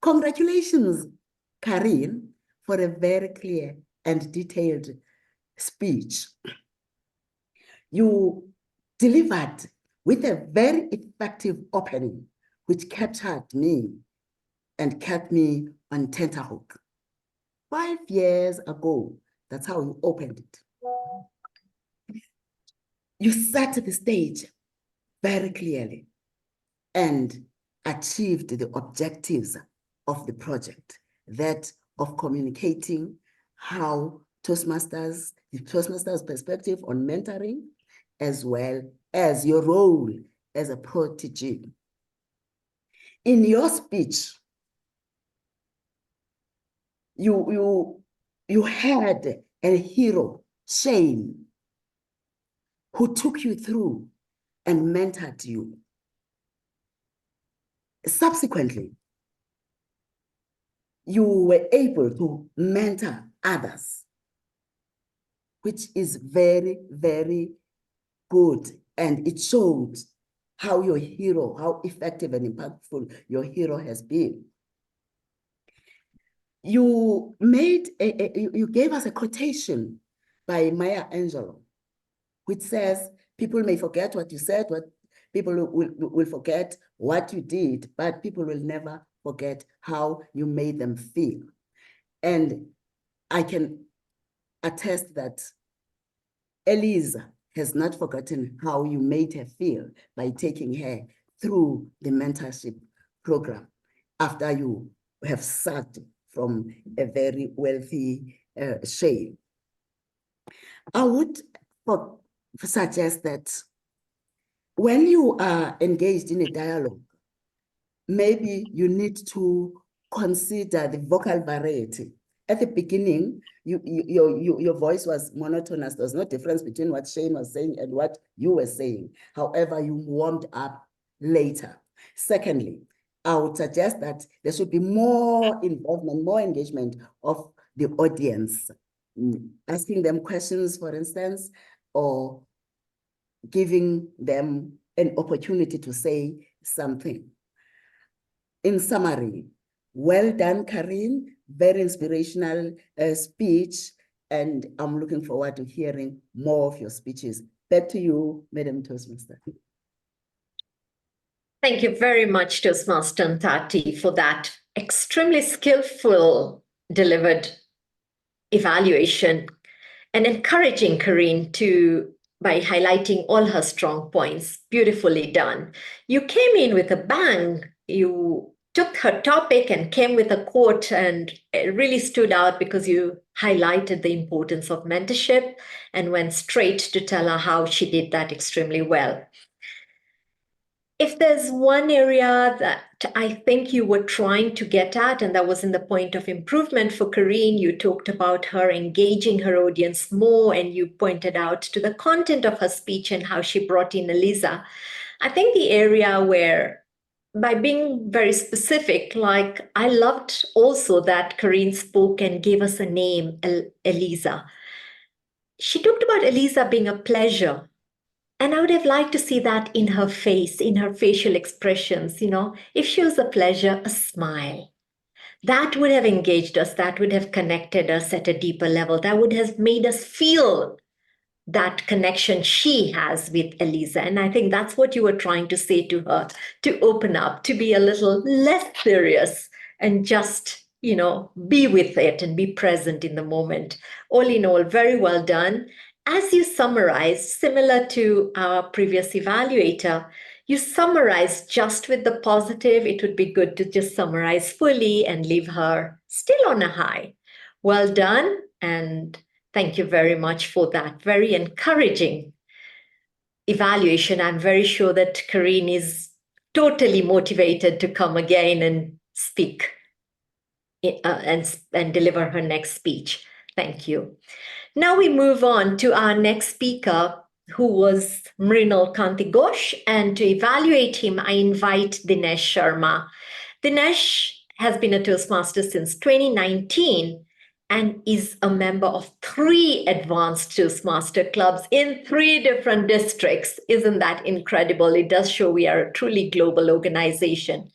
Congratulations, Carine, for a very clear and detailed speech. You delivered with a very effective opening, which captured me and kept me on tenterhook. 5 years ago, that's how you opened it. You set the stage very clearly and achieved the objectives of the project, that of communicating how the Toastmasters perspective on mentoring, as well as your role as a protege. In your speech, you had a hero, Shane, who took you through and mentored you. Subsequently, you were able to mentor others, which is very, very good. And it showed how your hero, how effective and impactful your hero has been. you gave us a quotation by Maya Angelou, which says, people may forget what you said, people will forget what you did, but people will never forget how you made them feel. And I can attest that Elisa has not forgotten how you made her feel by taking her through the mentorship program after you have sucked from a very wealthy shade. I would suggest that when you are engaged in a dialogue, maybe you need to consider the vocal variety. At the beginning, your voice was monotonous. There was no difference between what Shane was saying and what you were saying. However, you warmed up later. Secondly, I would suggest that there should be more involvement, more engagement of the audience, asking them questions, for instance, or giving them an opportunity to say something. In summary, well done, Carine. Very inspirational speech, and I'm looking forward to hearing more of your speeches. Back to you, Madam Toastmaster. Thank you very much, Toastmaster Tati, for that extremely skillful delivered evaluation and encouraging Carine by highlighting all her strong points. Beautifully done. You came in with a bang. You took her topic and came with a quote, and it really stood out because you highlighted the importance of mentorship and went straight to tell her how she did that extremely well. If there's one area that I think you were trying to get at, and that was in the point of improvement for Carine, you talked about her engaging her audience more, and you pointed out to the content of her speech and how she brought in Elisa. I think the area where, by being very specific, like I loved also that Carine spoke and gave us a name, Elisa. She talked about Elisa being a pleasure. And I would have liked to see that in her face, in her facial expressions, if she was a pleasure, a smile. That would have engaged us, that would have connected us at a deeper level, that would have made us feel that connection she has with Elisa. And I think that's what you were trying to say to her, to open up, to be a little less serious and just, be with it and be present in the moment. All in all, very well done. As you summarized, similar to our previous evaluator, you summarized just with the positive. It would be good to just summarize fully and leave her still on a high. Well done, and thank you very much for that very encouraging evaluation. I'm very sure that Carine is totally motivated to come again and speak and deliver her next speech. Thank you. Now we move on to our next speaker, who was Mrinal Kanti Ghosh, and to evaluate him, I invite Dinesh Sharma. Dinesh has been a Toastmaster since 2019 and is a member of 3 advanced Toastmaster clubs in 3 different districts. Isn't that incredible? It does show we are a truly global organization.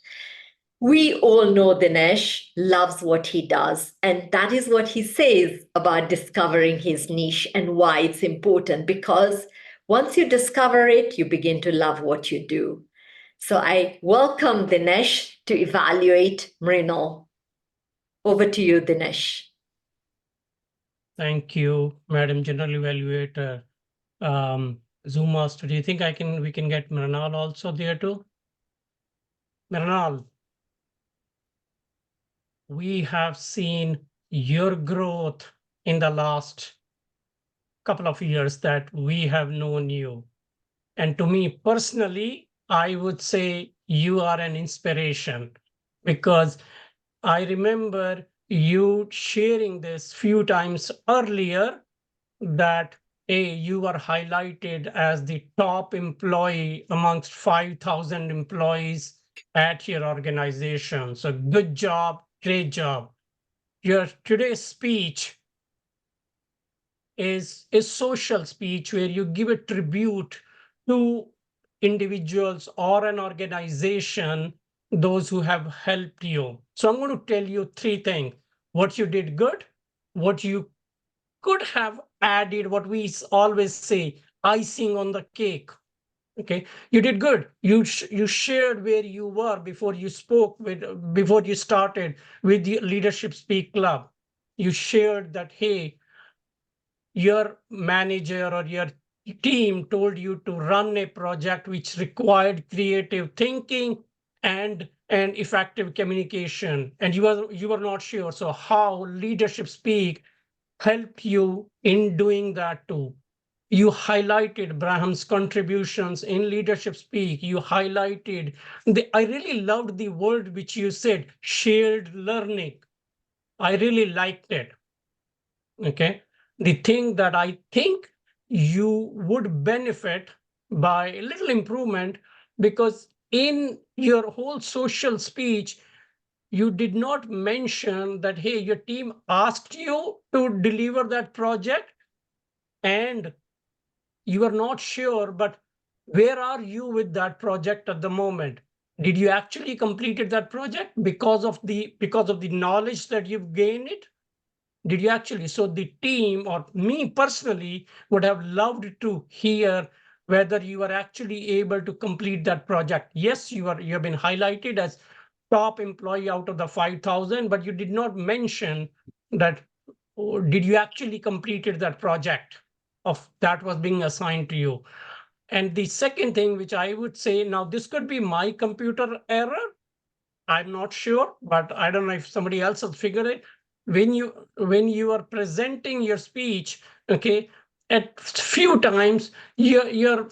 We all know Dinesh loves what he does, and that is what he says about discovering his niche and why it's important, because once you discover it, you begin to love what you do. So I welcome Dinesh to evaluate Mrinal. Over to you, Dinesh. Thank you, Madam General Evaluator. Zoom Master, do you think we can get Mrinal also there too? Mrinal, we have seen your growth in the last couple of years that we have known you. And to me personally, I would say you are an inspiration, because I remember you sharing this few times earlier that you were highlighted as the top employee amongst 5,000 employees at your organization. So good job, great job. Your today's speech is a social speech where you give a tribute to individuals or an organization, those who have helped you. So I'm going to tell you 3 things. what you did good, what you could have added, what we always say, icing on the cake. Okay, you did good. You shared where you were before you spoke before you started with the Leadership Speak Club. You shared that, hey, your manager or your team told you to run a project which required creative thinking and effective communication, and you were not sure. So how Leadership Speak helped you in doing that too. You highlighted Braham's contributions in Leadership Speak. You highlighted I really loved the word which you said, shared learning. I really liked it. Okay. The thing that I think you would benefit by a little improvement, because in your whole social speech, you did not mention that, hey, your team asked you to deliver that project and you are not sure, but where are you with that project at the moment? Did you actually completed that project because of the knowledge that you've gained it? Did you actually? So the team or me personally would have loved to hear whether you are actually able to complete that project. Yes, you have been highlighted as top employee out of the 5,000, but you did not mention that. Did you actually completed that project of that was being assigned to you? And the second thing, which I would say, now this could be my computer error. I'm not sure, but I don't know if somebody else has figured it. When you are presenting your speech, okay, at few times your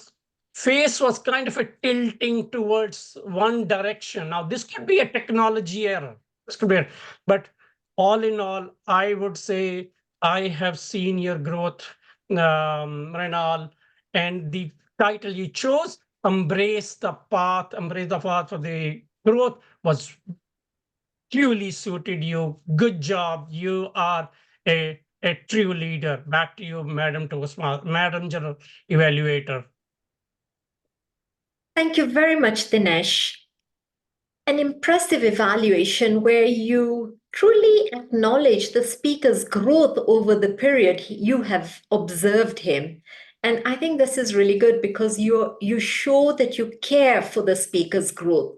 face was kind of a tilting towards one direction. Now this could be a technology error. This could be, but all in all, I would say I have seen your growth, Mrinal, and the title you chose, embrace the path for the growth, was truly suited you. Good job. You are a true leader. Back to you, Madam General Evaluator. Thank you very much, Dinesh. An impressive evaluation where you truly acknowledge the speaker's growth over the period you have observed him. And I think this is really good because you show that you care for the speaker's growth.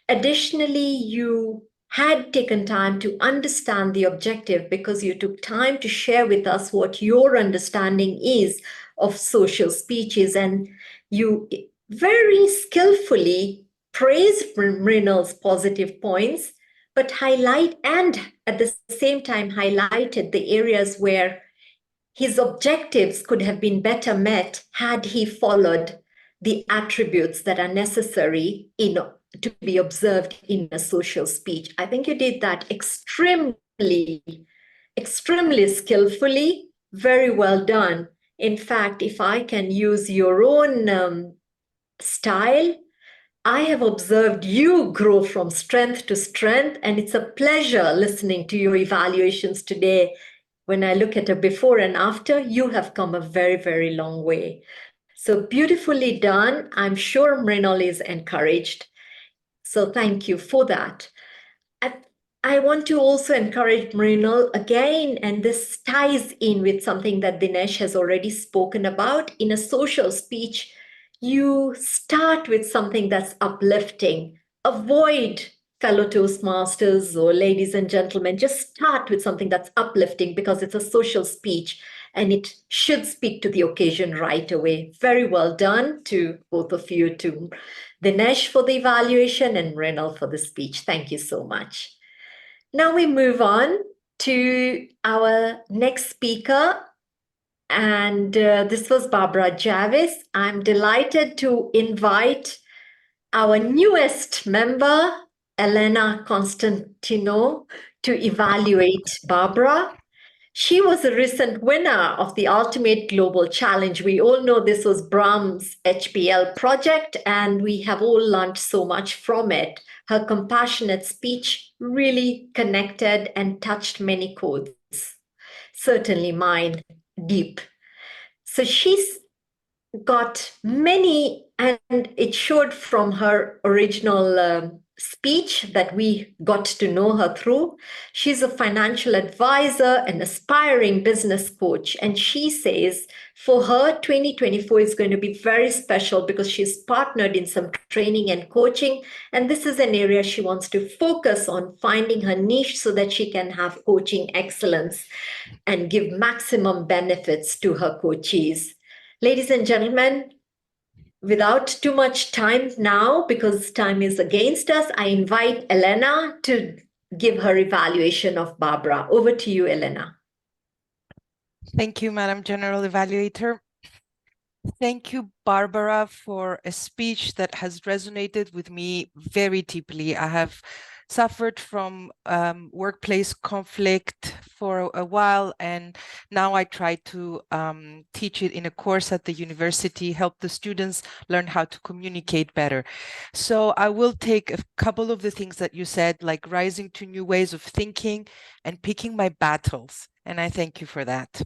Additionally, you had taken time to understand the objective because you took time to share with us what your understanding is of social speeches, and you very skillfully praised Mrinal's positive points, but highlight and at the same time highlighted the areas where his objectives could have been better met had he followed the attributes that are necessary to be observed in a social speech. I think you did that extremely skillfully. Very well done. In fact, if I can use your own style, I have observed you grow from strength to strength, and it's a pleasure listening to your evaluations today. When I look at a before and after, you have come a very, very long way. So beautifully done. I'm sure Mrinal is encouraged. So thank you for that. I want to also encourage Mrinal again, and this ties in with something that Dinesh has already spoken about. In a social speech, you start with something that's uplifting. Avoid, fellow Toastmasters or ladies and gentlemen, just start with something that's uplifting because it's a social speech and it should speak to the occasion right away. Very well done to both of you, to Dinesh for the evaluation and Mrinal for the speech. Thank you so much. Now we move on to our next speaker, and this was Barbara Jarvis. I'm delighted to invite our newest member, Elena Constantinou, to evaluate Barbara. She was a recent winner of the Ultimate Global Challenge. We all know this was Brahms' HPL project, and we have all learned so much from it. Her compassionate speech really connected and touched many chords, certainly mine deep. So she's got many, and it showed from her original speech that we got to know her through. She's a financial advisor, an aspiring business coach, and she says for her, 2024 is going to be very special because she's partnered in some training and coaching, and this is an area she wants to focus on finding her niche so that she can have coaching excellence and give maximum benefits to her coachees. Ladies and gentlemen, without too much time now, because time is against us, I invite Elena to give her evaluation of Barbara. Over to you, Elena. Thank you, Madam General Evaluator. Thank you, Barbara, for a speech that has resonated with me very deeply. I have suffered from workplace conflict for a while, and now I try to teach it in a course at the university, help the students learn how to communicate better. So I will take a couple of the things that you said, like rising to new ways of thinking and picking my battles, and I thank you for that.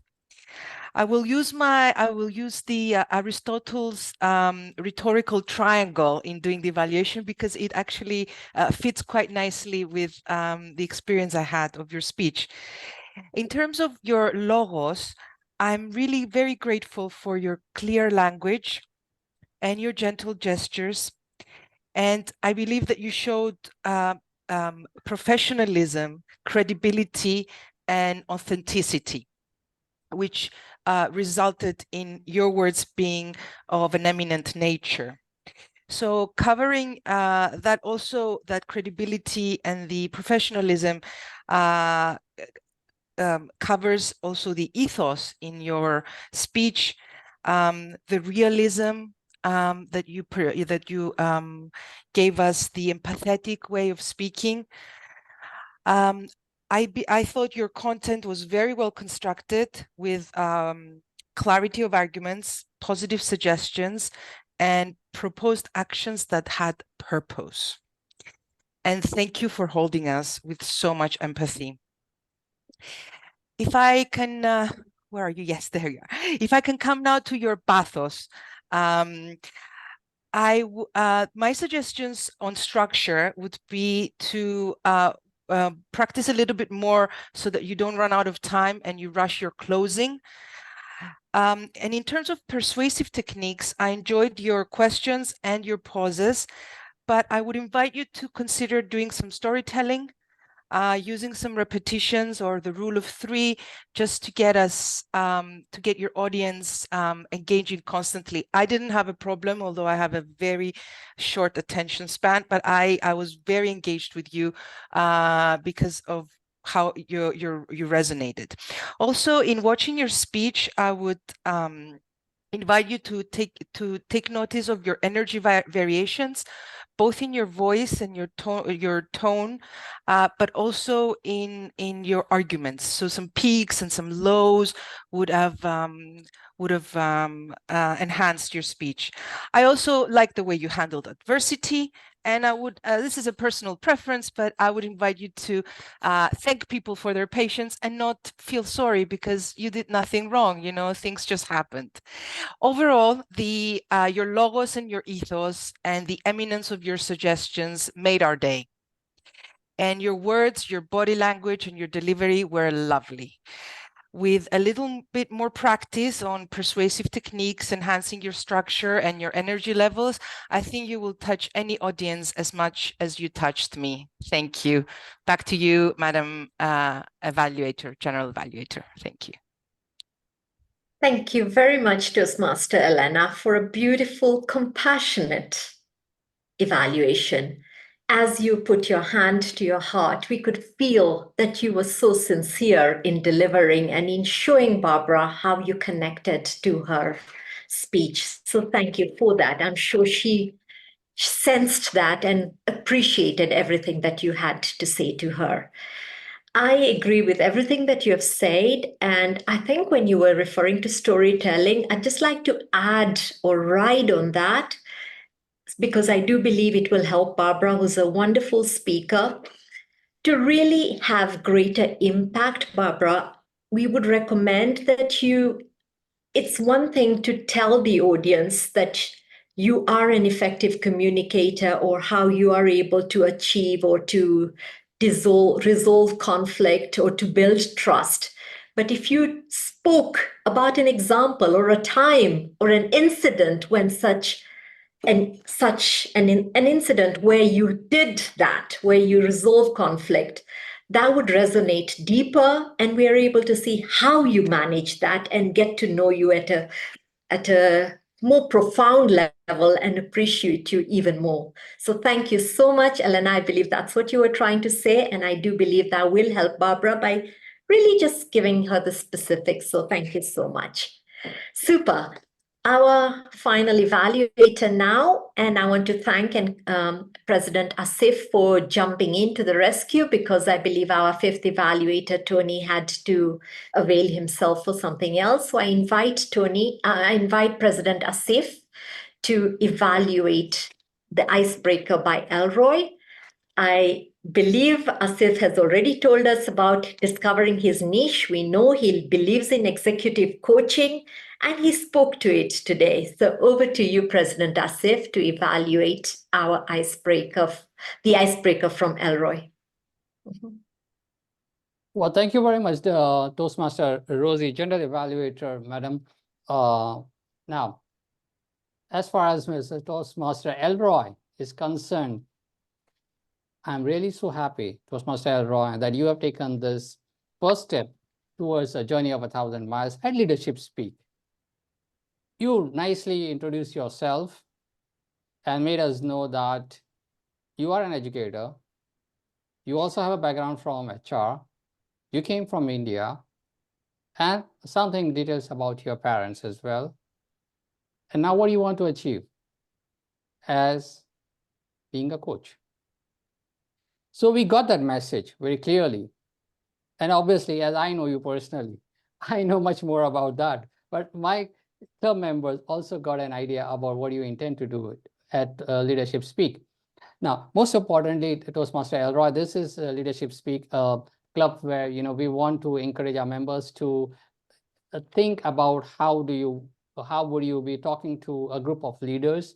I will use the Aristotle's rhetorical triangle in doing the evaluation because it actually fits quite nicely with the experience I had of your speech. In terms of your logos, I'm really very grateful for your clear language and your gentle gestures. And I believe that you showed professionalism, credibility, and authenticity, which resulted in your words being of an eminent nature. So covering that credibility and the professionalism covers also the ethos in your speech, the realism that you gave us, the empathetic way of speaking. I thought your content was very well constructed with clarity of arguments, positive suggestions, and proposed actions that had purpose. And thank you for holding us with so much empathy. If I can, where are you? Yes, there you are. If I can come now to your pathos, my suggestions on structure would be to practice a little bit more so that you don't run out of time and you rush your closing. And in terms of persuasive techniques, I enjoyed your questions and your pauses, but I would invite you to consider doing some storytelling, using some repetitions or the rule of 3, just to get us, to get your audience engaging constantly. I didn't have a problem, although I have a very short attention span, but I was very engaged with you because of how you resonated. Also, in watching your speech, I would invite you to take notice of your energy variations, both in your voice and your tone, but also in your arguments. So some peaks and some lows would have enhanced your speech. I also like the way you handled adversity, and I would, this is a personal preference, but I would invite you to thank people for their patience and not feel sorry because you did nothing wrong, you know, things just happened. Overall, your logos and your ethos and the eminence of your suggestions made our day. And your words, your body language, and your delivery were lovely. With a little bit more practice on persuasive techniques, enhancing your structure and your energy levels, I think you will touch any audience as much as you touched me. Thank you. Back to you, Madam Evaluator, General Evaluator. Thank you. Thank you very much, Toastmaster Elena, for a beautiful, compassionate evaluation. As you put your hand to your heart, we could feel that you were so sincere in delivering and in showing Barbara how you connected to her speech. So thank you for that. I'm sure she sensed that and appreciated everything that you had to say to her. I agree with everything that you have said. And I think when you were referring to storytelling, I'd just like to add or ride on that, because I do believe it will help Barbara, who's a wonderful speaker, to really have greater impact. Barbara, we would recommend that it's one thing to tell the audience that you are an effective communicator or how you are able to achieve or to resolve conflict or to build trust. But if you spoke about an example or a time or an incident when an incident where you did that, where you resolve conflict, that would resonate deeper, and we are able to see how you manage that and get to know you at a more profound level and appreciate you even more. So thank you so much, Elena. I believe that's what you were trying to say, and I do believe that will help Barbara by really just giving her the specifics. So thank you so much. Super. Our final evaluator now, and I want to thank President Asif for jumping into the rescue, because I believe our fifth evaluator, Tony, had to avail himself for something else. So I invite President Asif to evaluate the Icebreaker by Elroy. I believe Asif has already told us about discovering his niche. We know he believes in executive coaching, and he spoke to it today. So over to you, President Asif, to evaluate our icebreaker, the icebreaker from Elroy. Well, thank you very much, Toastmaster Rosie, General Evaluator, Madam. Now, as far as Mr. Toastmaster Elroy is concerned, I'm really so happy, Toastmaster Elroy, that you have taken this first step towards a journey of 1,000 miles at Leadership Speak. You nicely introduced yourself and made us know that you are an educator. You also have a background from HR. You came from India, and something details about your parents as well. And now what do you want to achieve as being a coach? So we got that message very clearly. And obviously, as I know you personally, I know much more about that. But my club members also got an idea about what you intend to do at Leadership Speak. Now, most importantly, Toastmaster Elroy, this is Leadership Speak, a club where we want to encourage our members to think about how would you be talking to a group of leaders,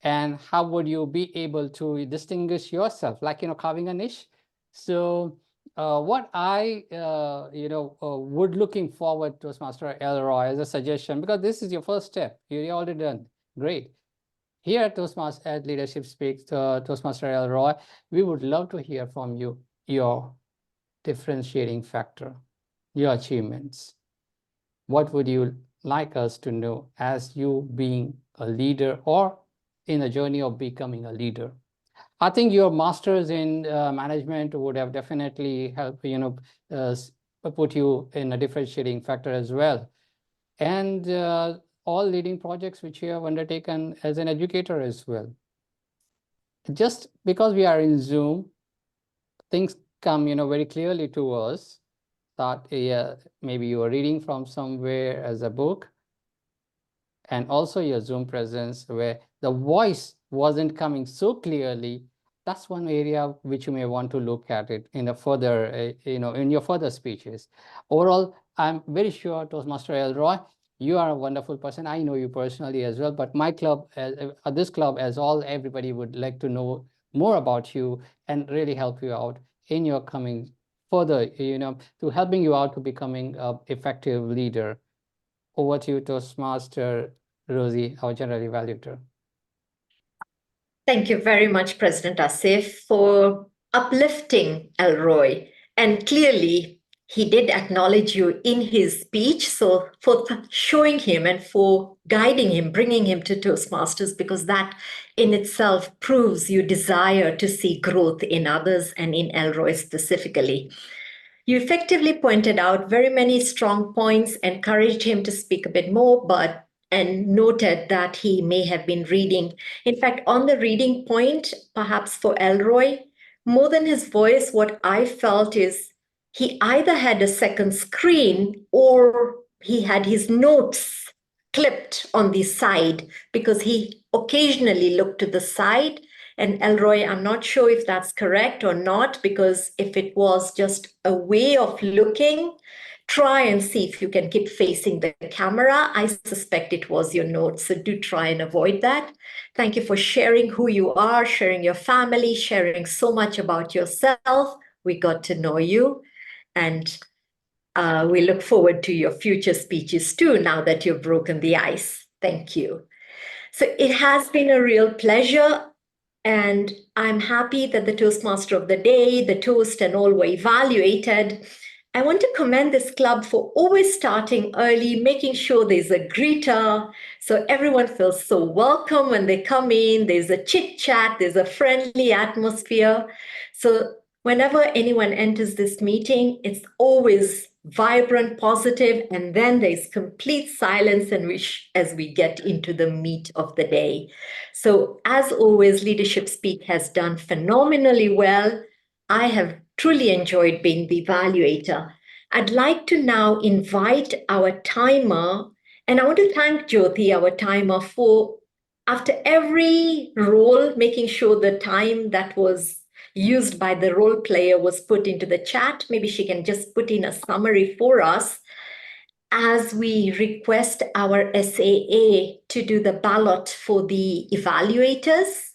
and how would you be able to distinguish yourself, like carving a niche. So what I would looking forward to, Toastmaster Elroy, as a suggestion, because this is your first step, you're already done great. Here at Toastmasters at Leadership Speaks, Toastmaster Elroy, we would love to hear from you, your differentiating factor, your achievements. What would you like us to know as you being a leader or in a journey of becoming a leader? I think your masters in management would have definitely helped, put you in a differentiating factor as well. And all leading projects which you have undertaken as an educator as well. Just because we are in Zoom, things come, very clearly to us that maybe you are reading from somewhere as a book, and also your Zoom presence where the voice wasn't coming so clearly. That's one area which you may want to look at it in a further, in your further speeches. Overall, I'm very sure, Toastmaster Elroy, you are a wonderful person. I know you personally as well, but my club, this club as all, everybody would like to know more about you and really help you out in your coming further, to helping you out to becoming an effective leader. Over to you, Toastmaster Rosie, our General Evaluator. Thank you very much, President Asif, for uplifting Elroy. And clearly, he did acknowledge you in his speech. So for showing him and for guiding him, bringing him to Toastmasters, because that in itself proves you desire to see growth in others and in Elroy specifically. You effectively pointed out very many strong points, encouraged him to speak a bit more, and noted that he may have been reading. In fact, on the reading point, perhaps for Elroy, more than his voice, what I felt is he either had a second screen or he had his notes clipped on the side, because he occasionally looked to the side. And Elroy, I'm not sure if that's correct or not, because if it was just a way of looking try and see if you can keep facing the camera. I suspect it was your notes, so do try and avoid that. Thank you for sharing who you are, sharing your family, sharing so much about yourself. We got to know you, and we look forward to your future speeches too, now that you've broken the ice. Thank you. So it has been a real pleasure, and I'm happy that the Toastmaster of the Day, the toast, and all were evaluated. I want to commend this club for always starting early, making sure there's a greeter, so everyone feels so welcome when they come in. There's a chit chat, there's a friendly atmosphere. So whenever anyone enters this meeting, it's always vibrant, positive, and then there's complete silence as we get into the meat of the day. So as always, Leadership Speak has done phenomenally well. I have truly enjoyed being the evaluator. I'd like to now invite our timer, and I want to thank Jyoti, our timer, for after every role, making sure the time that was used by the role player was put into the chat. Maybe she can just put in a summary for us as we request our SAA to do the ballot for the evaluators.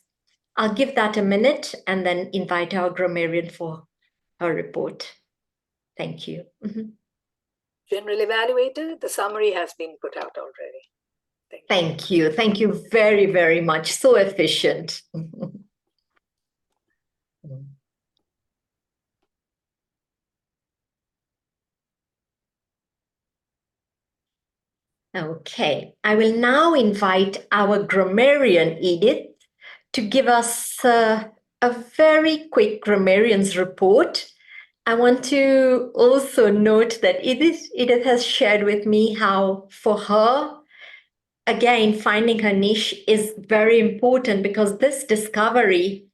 I'll give that a minute and then invite our grammarian for her report. Thank you. General Evaluator, the summary has been put out already. Thank you. Thank you very, very much. So efficient. Okay, I will now invite our grammarian, Edith, to give us a very quick grammarian's report. I want to also note that Edith has shared with me how for her, again, finding her niche is very important because this discovery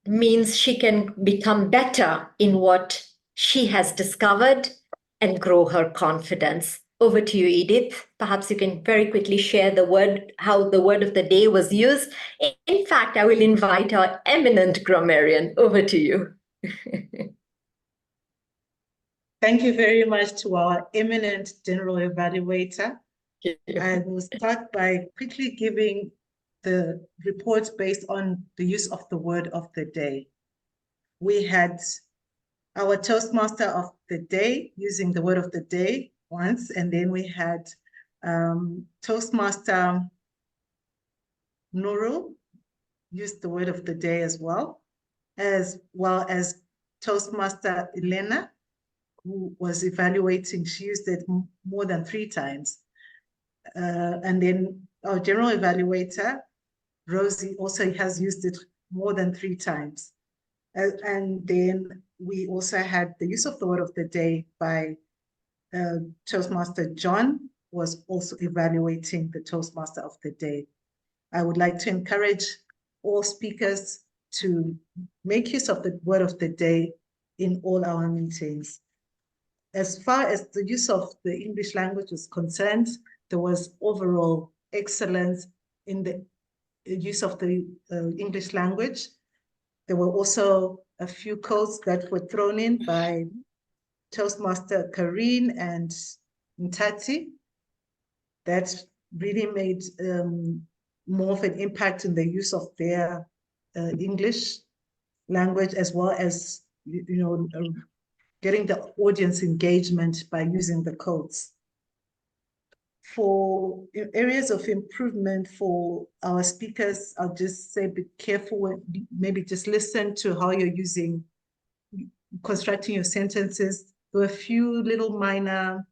means she can become better in what she has discovered and grow her confidence. Over to you, Edith. Perhaps you can very quickly share how the word of the day was used. In fact, I will invite our eminent grammarian. Over to you. Thank you very much to our eminent general evaluator. I will start by quickly giving the reports based on the use of the word of the day. We had our Toastmaster of the day using the word of the day once, and then we had Toastmaster Noorul used the word of the day as well as Toastmaster Elena, who was evaluating. She used it more than 3 times. And then our general evaluator, Rosie, also has used it more than 3 times. And then we also had the use of the word of the day by Toastmaster John, was also evaluating the Toastmaster of the day. I would like to encourage all speakers to make use of the word of the day in all our meetings. As far as the use of the English language was concerned, there was overall excellence in the use of the English language. There were also a few codes that were thrown in by Toastmaster Carine and Ntati that really made more of an impact in the use of their English language, as well as getting the audience engagement by using the codes. For areas of improvement for our speakers, I'll just say be careful, maybe just listen to how you're constructing your sentences. There were a few little minor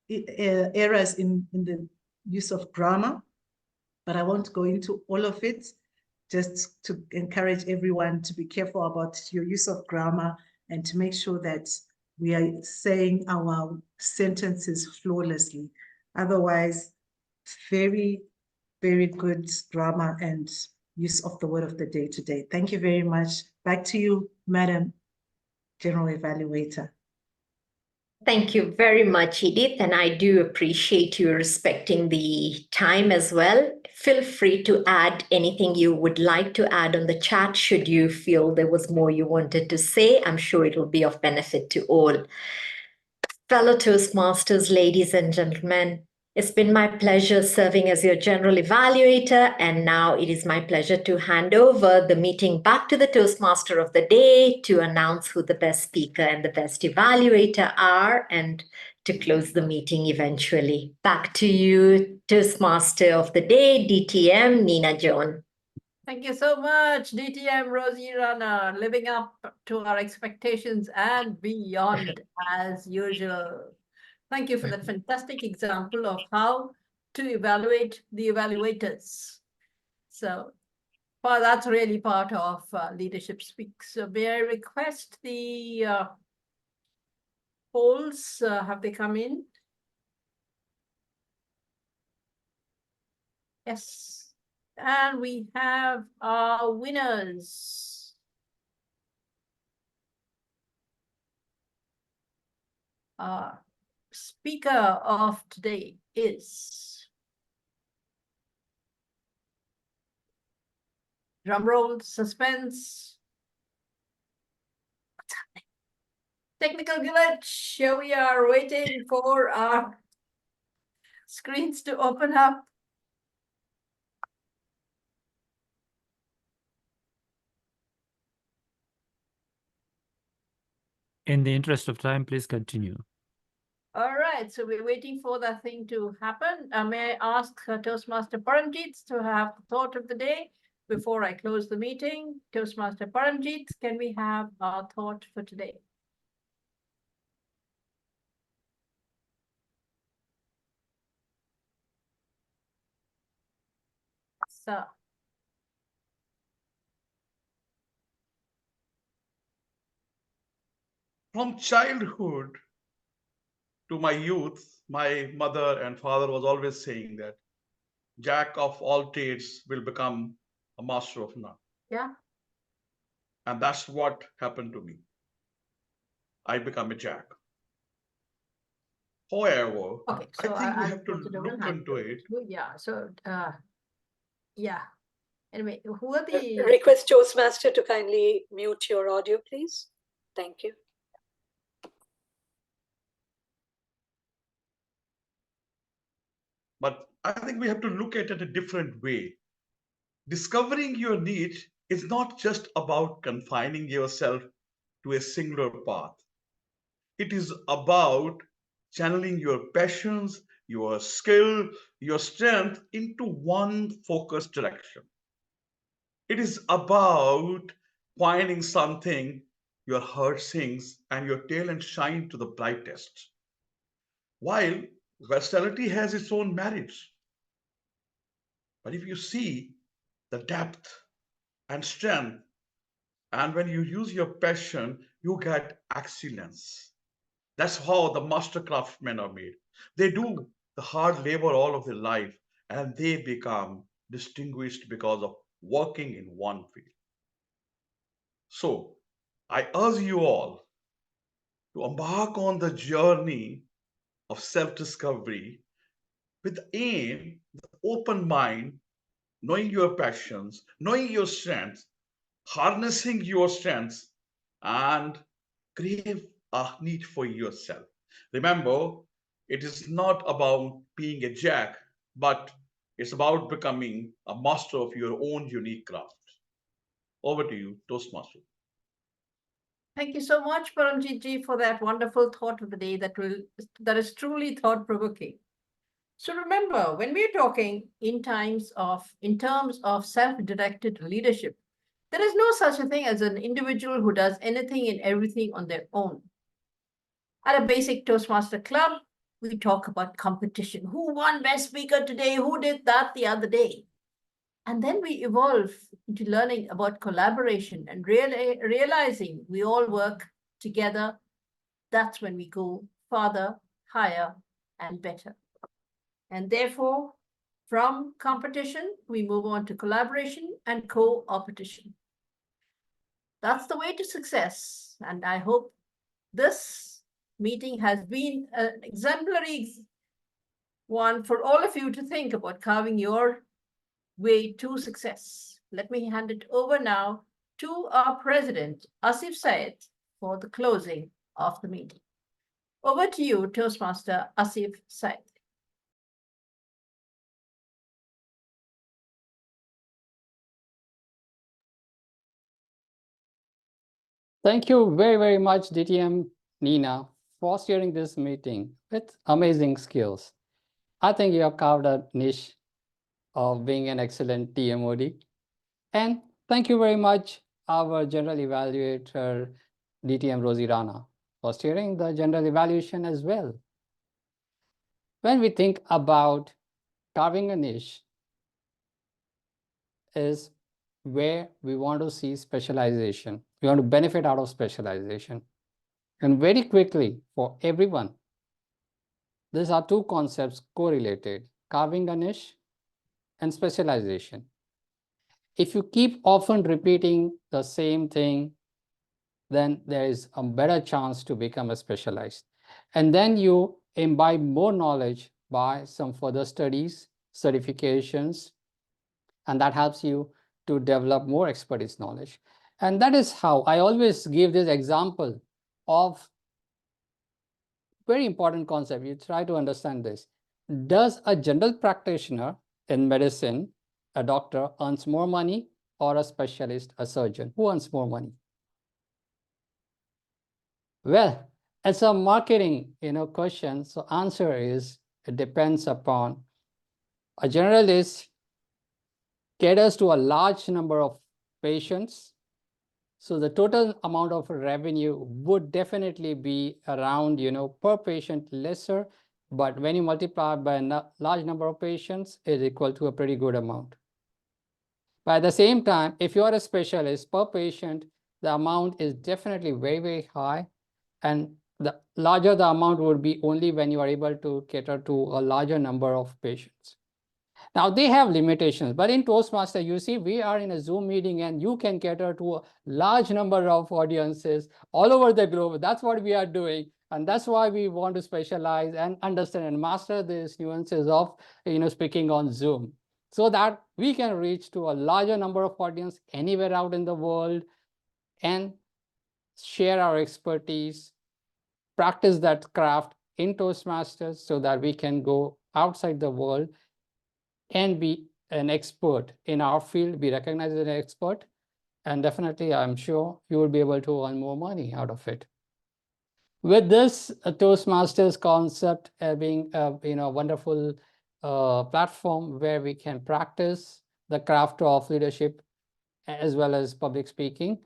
errors in the use of grammar, but I won't go into all of it, just to encourage everyone to be careful about your use of grammar and to make sure that we are saying our sentences flawlessly. Otherwise, very, very good grammar and use of the word of the day today. Thank you very much. Back to you, Madam General Evaluator. Thank you very much, Edith, and I do appreciate you respecting the time as well. Feel free to add anything you would like to add on the chat should you feel there was more you wanted to say. I'm sure it will be of benefit to all. Fellow Toastmasters, ladies and gentlemen, it's been my pleasure serving as your general evaluator, and now it is my pleasure to hand over the meeting back to the Toastmaster of the day to announce who the best speaker and the best evaluator are, and to close the meeting eventually. Back to you, Toastmaster of the day, DTM, Nina Joan. Thank you so much, DTM Rosie Rana, living up to our expectations and beyond as usual. Thank you for that fantastic example of how to evaluate the evaluators. So, well, that's really part of Leadership Speaks. So may I request the polls, have they come in? Yes. And we have our winners. Our speaker of today is, drumroll, suspense. What's happening? Technical glitch. Here we are waiting for our screens to open up. In the interest of time, please continue. All right, so we're waiting for that thing to happen. May I ask Toastmaster Paramjit to have the thought of the day before I close the meeting? Toastmaster Paramjit, can we have our thought for today? So, From childhood to my youth, my mother and father was always saying that Jack of all trades will become a master of none. yeah. And that's what happened to me. I become a Jack. However, Okay, so I think we I'll have to put it over look hand. into it. Yeah, so, yeah. Anyway, who are the... Request Toastmaster to kindly mute your audio, please. Thank you. But I think we have to look at it a different way. Discovering your niche is not just about confining yourself to a singular path. It is about channeling your passions, your skill, your strength into one focused direction. It is about finding something your heart sings and your talent shine to the brightest. While versatility has its own merits, but if you see the depth and strength, and when you use your passion, you get excellence. That's how the master craftsmen are made. They do the hard labor all of their life, and they become distinguished because of working in one field. So I urge you all to embark on the journey of self-discovery with aim, with open mind, knowing your passions, knowing your strengths, harnessing your strengths, and crave a need for yourself. Remember, it is not about being a jack, but it's about becoming a master of your own unique craft. Over to you, Toastmaster. Thank you so much, Paramjit ji, for that wonderful thought of the day that is truly thought-provoking. So remember, when we're talking in terms of self-directed leadership, there is no such a thing as an individual who does anything and everything on their own. At a basic Toastmaster club, we talk about competition. Who won best speaker today? Who did that the other day? And then we evolve into learning about collaboration and realizing we all work together. That's when we go farther, higher, and better. And therefore, from competition, we move on to collaboration and co-opetition. That's the way to success. And I hope this meeting has been an exemplary one for all of you to think about carving your way to success. Let me hand it over now to our president, Asif Saiyed, for the closing of the meeting. Over to you, Toastmaster Asif Saiyed. Thank you very, very much, DTM Nina, for steering this meeting with amazing skills. I think you have carved a niche of being an excellent TMOD. And thank you very much, our General Evaluator, DTM Rosie Rana, for steering the general evaluation as well. When we think about carving a niche, is where we want to see specialization. We want to benefit out of specialization. And very quickly, for everyone, these are two concepts correlated, carving a niche and specialization. If you keep often repeating the same thing, then there is a better chance to become a specialized. And then you imbibe more knowledge by some further studies, certifications, and that helps you to develop more expertise knowledge. And that is how I always give this example of very important concept. You try to understand this. Does a general practitioner in medicine, a doctor, earns more money, or a specialist, a surgeon? Who earns more money? Well, it's a marketing question. So answer is it depends upon a generalist caters to a large number of patients. So the total amount of revenue would definitely be around, per patient lesser, but when you multiply by a large number of patients, it's equal to a pretty good amount. But at the same time, if you are a specialist per patient, the amount is definitely very, very high. And the larger the amount would be only when you are able to cater to a larger number of patients. Now, they have limitations, but in Toastmaster, you see, we are in a Zoom meeting and you can cater to a large number of audiences all over the globe. That's what we are doing. And that's why we want to specialize and understand and master these nuances of, speaking on Zoom, so that we can reach to a larger number of audience anywhere out in the world and share our expertise, practice that craft in Toastmasters so that we can go outside the world and be an expert in our field, be recognized as an expert. And definitely, I'm sure you will be able to earn more money out of it. With this Toastmasters concept being a wonderful platform where we can practice the craft of leadership as well as public speaking,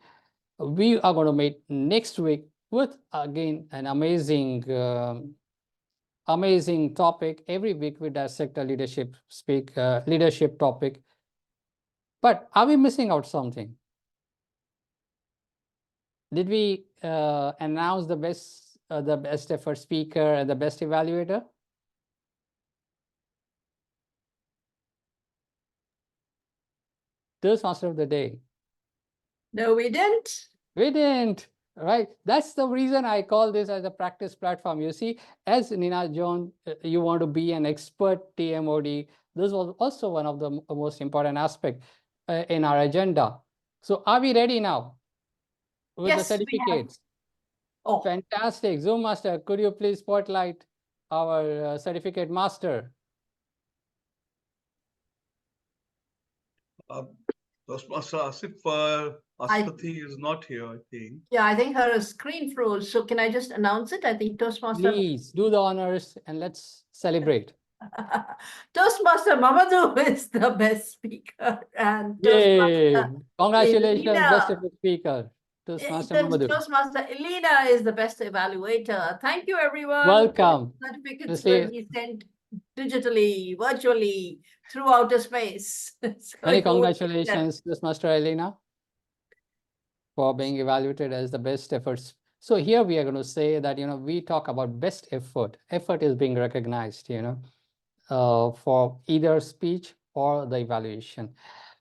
we are going to meet next week with, again, an amazing topic. Every week we dissect a leadership topic. But are we missing out something? Did we announce the best effort speaker and the best evaluator? Toastmaster of the day. No, we didn't. We didn't. Right. That's the reason I call this as a practice platform. You see, as Nina John, you want to be an expert TMOD. This was also one of the most important aspects in our agenda. So are we ready now with the certificates? Oh, fantastic. Zoom Master, could you please spotlight our certificate master? Toastmaster Asif, Aswati is not here, I think. Yeah, I think her screen froze. So can I just announce it? I think Toastmaster. Please do the honors and let's celebrate. Toastmaster Mamadou is the best speaker. And Yay! Congratulations, Elena, best ever speaker. Toastmaster Mamadou. Toastmaster Elena is the best evaluator. Thank you, everyone. Welcome. Certificates will be sent digitally, virtually, through outer space. So many congratulations, Toastmaster Elena, for being evaluated as the best efforts. So here we are going to say that, we talk about best effort. Effort is being recognized, for either speech or the evaluation.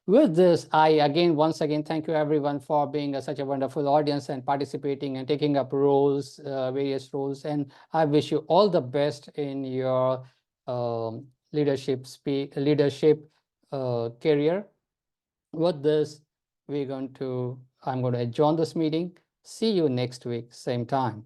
With this, I once again, thank you everyone for being such a wonderful audience and participating and taking up roles, various roles. And I wish you all the best in your leadership career. With this, I'm going to adjourn this meeting. See you next week, same time.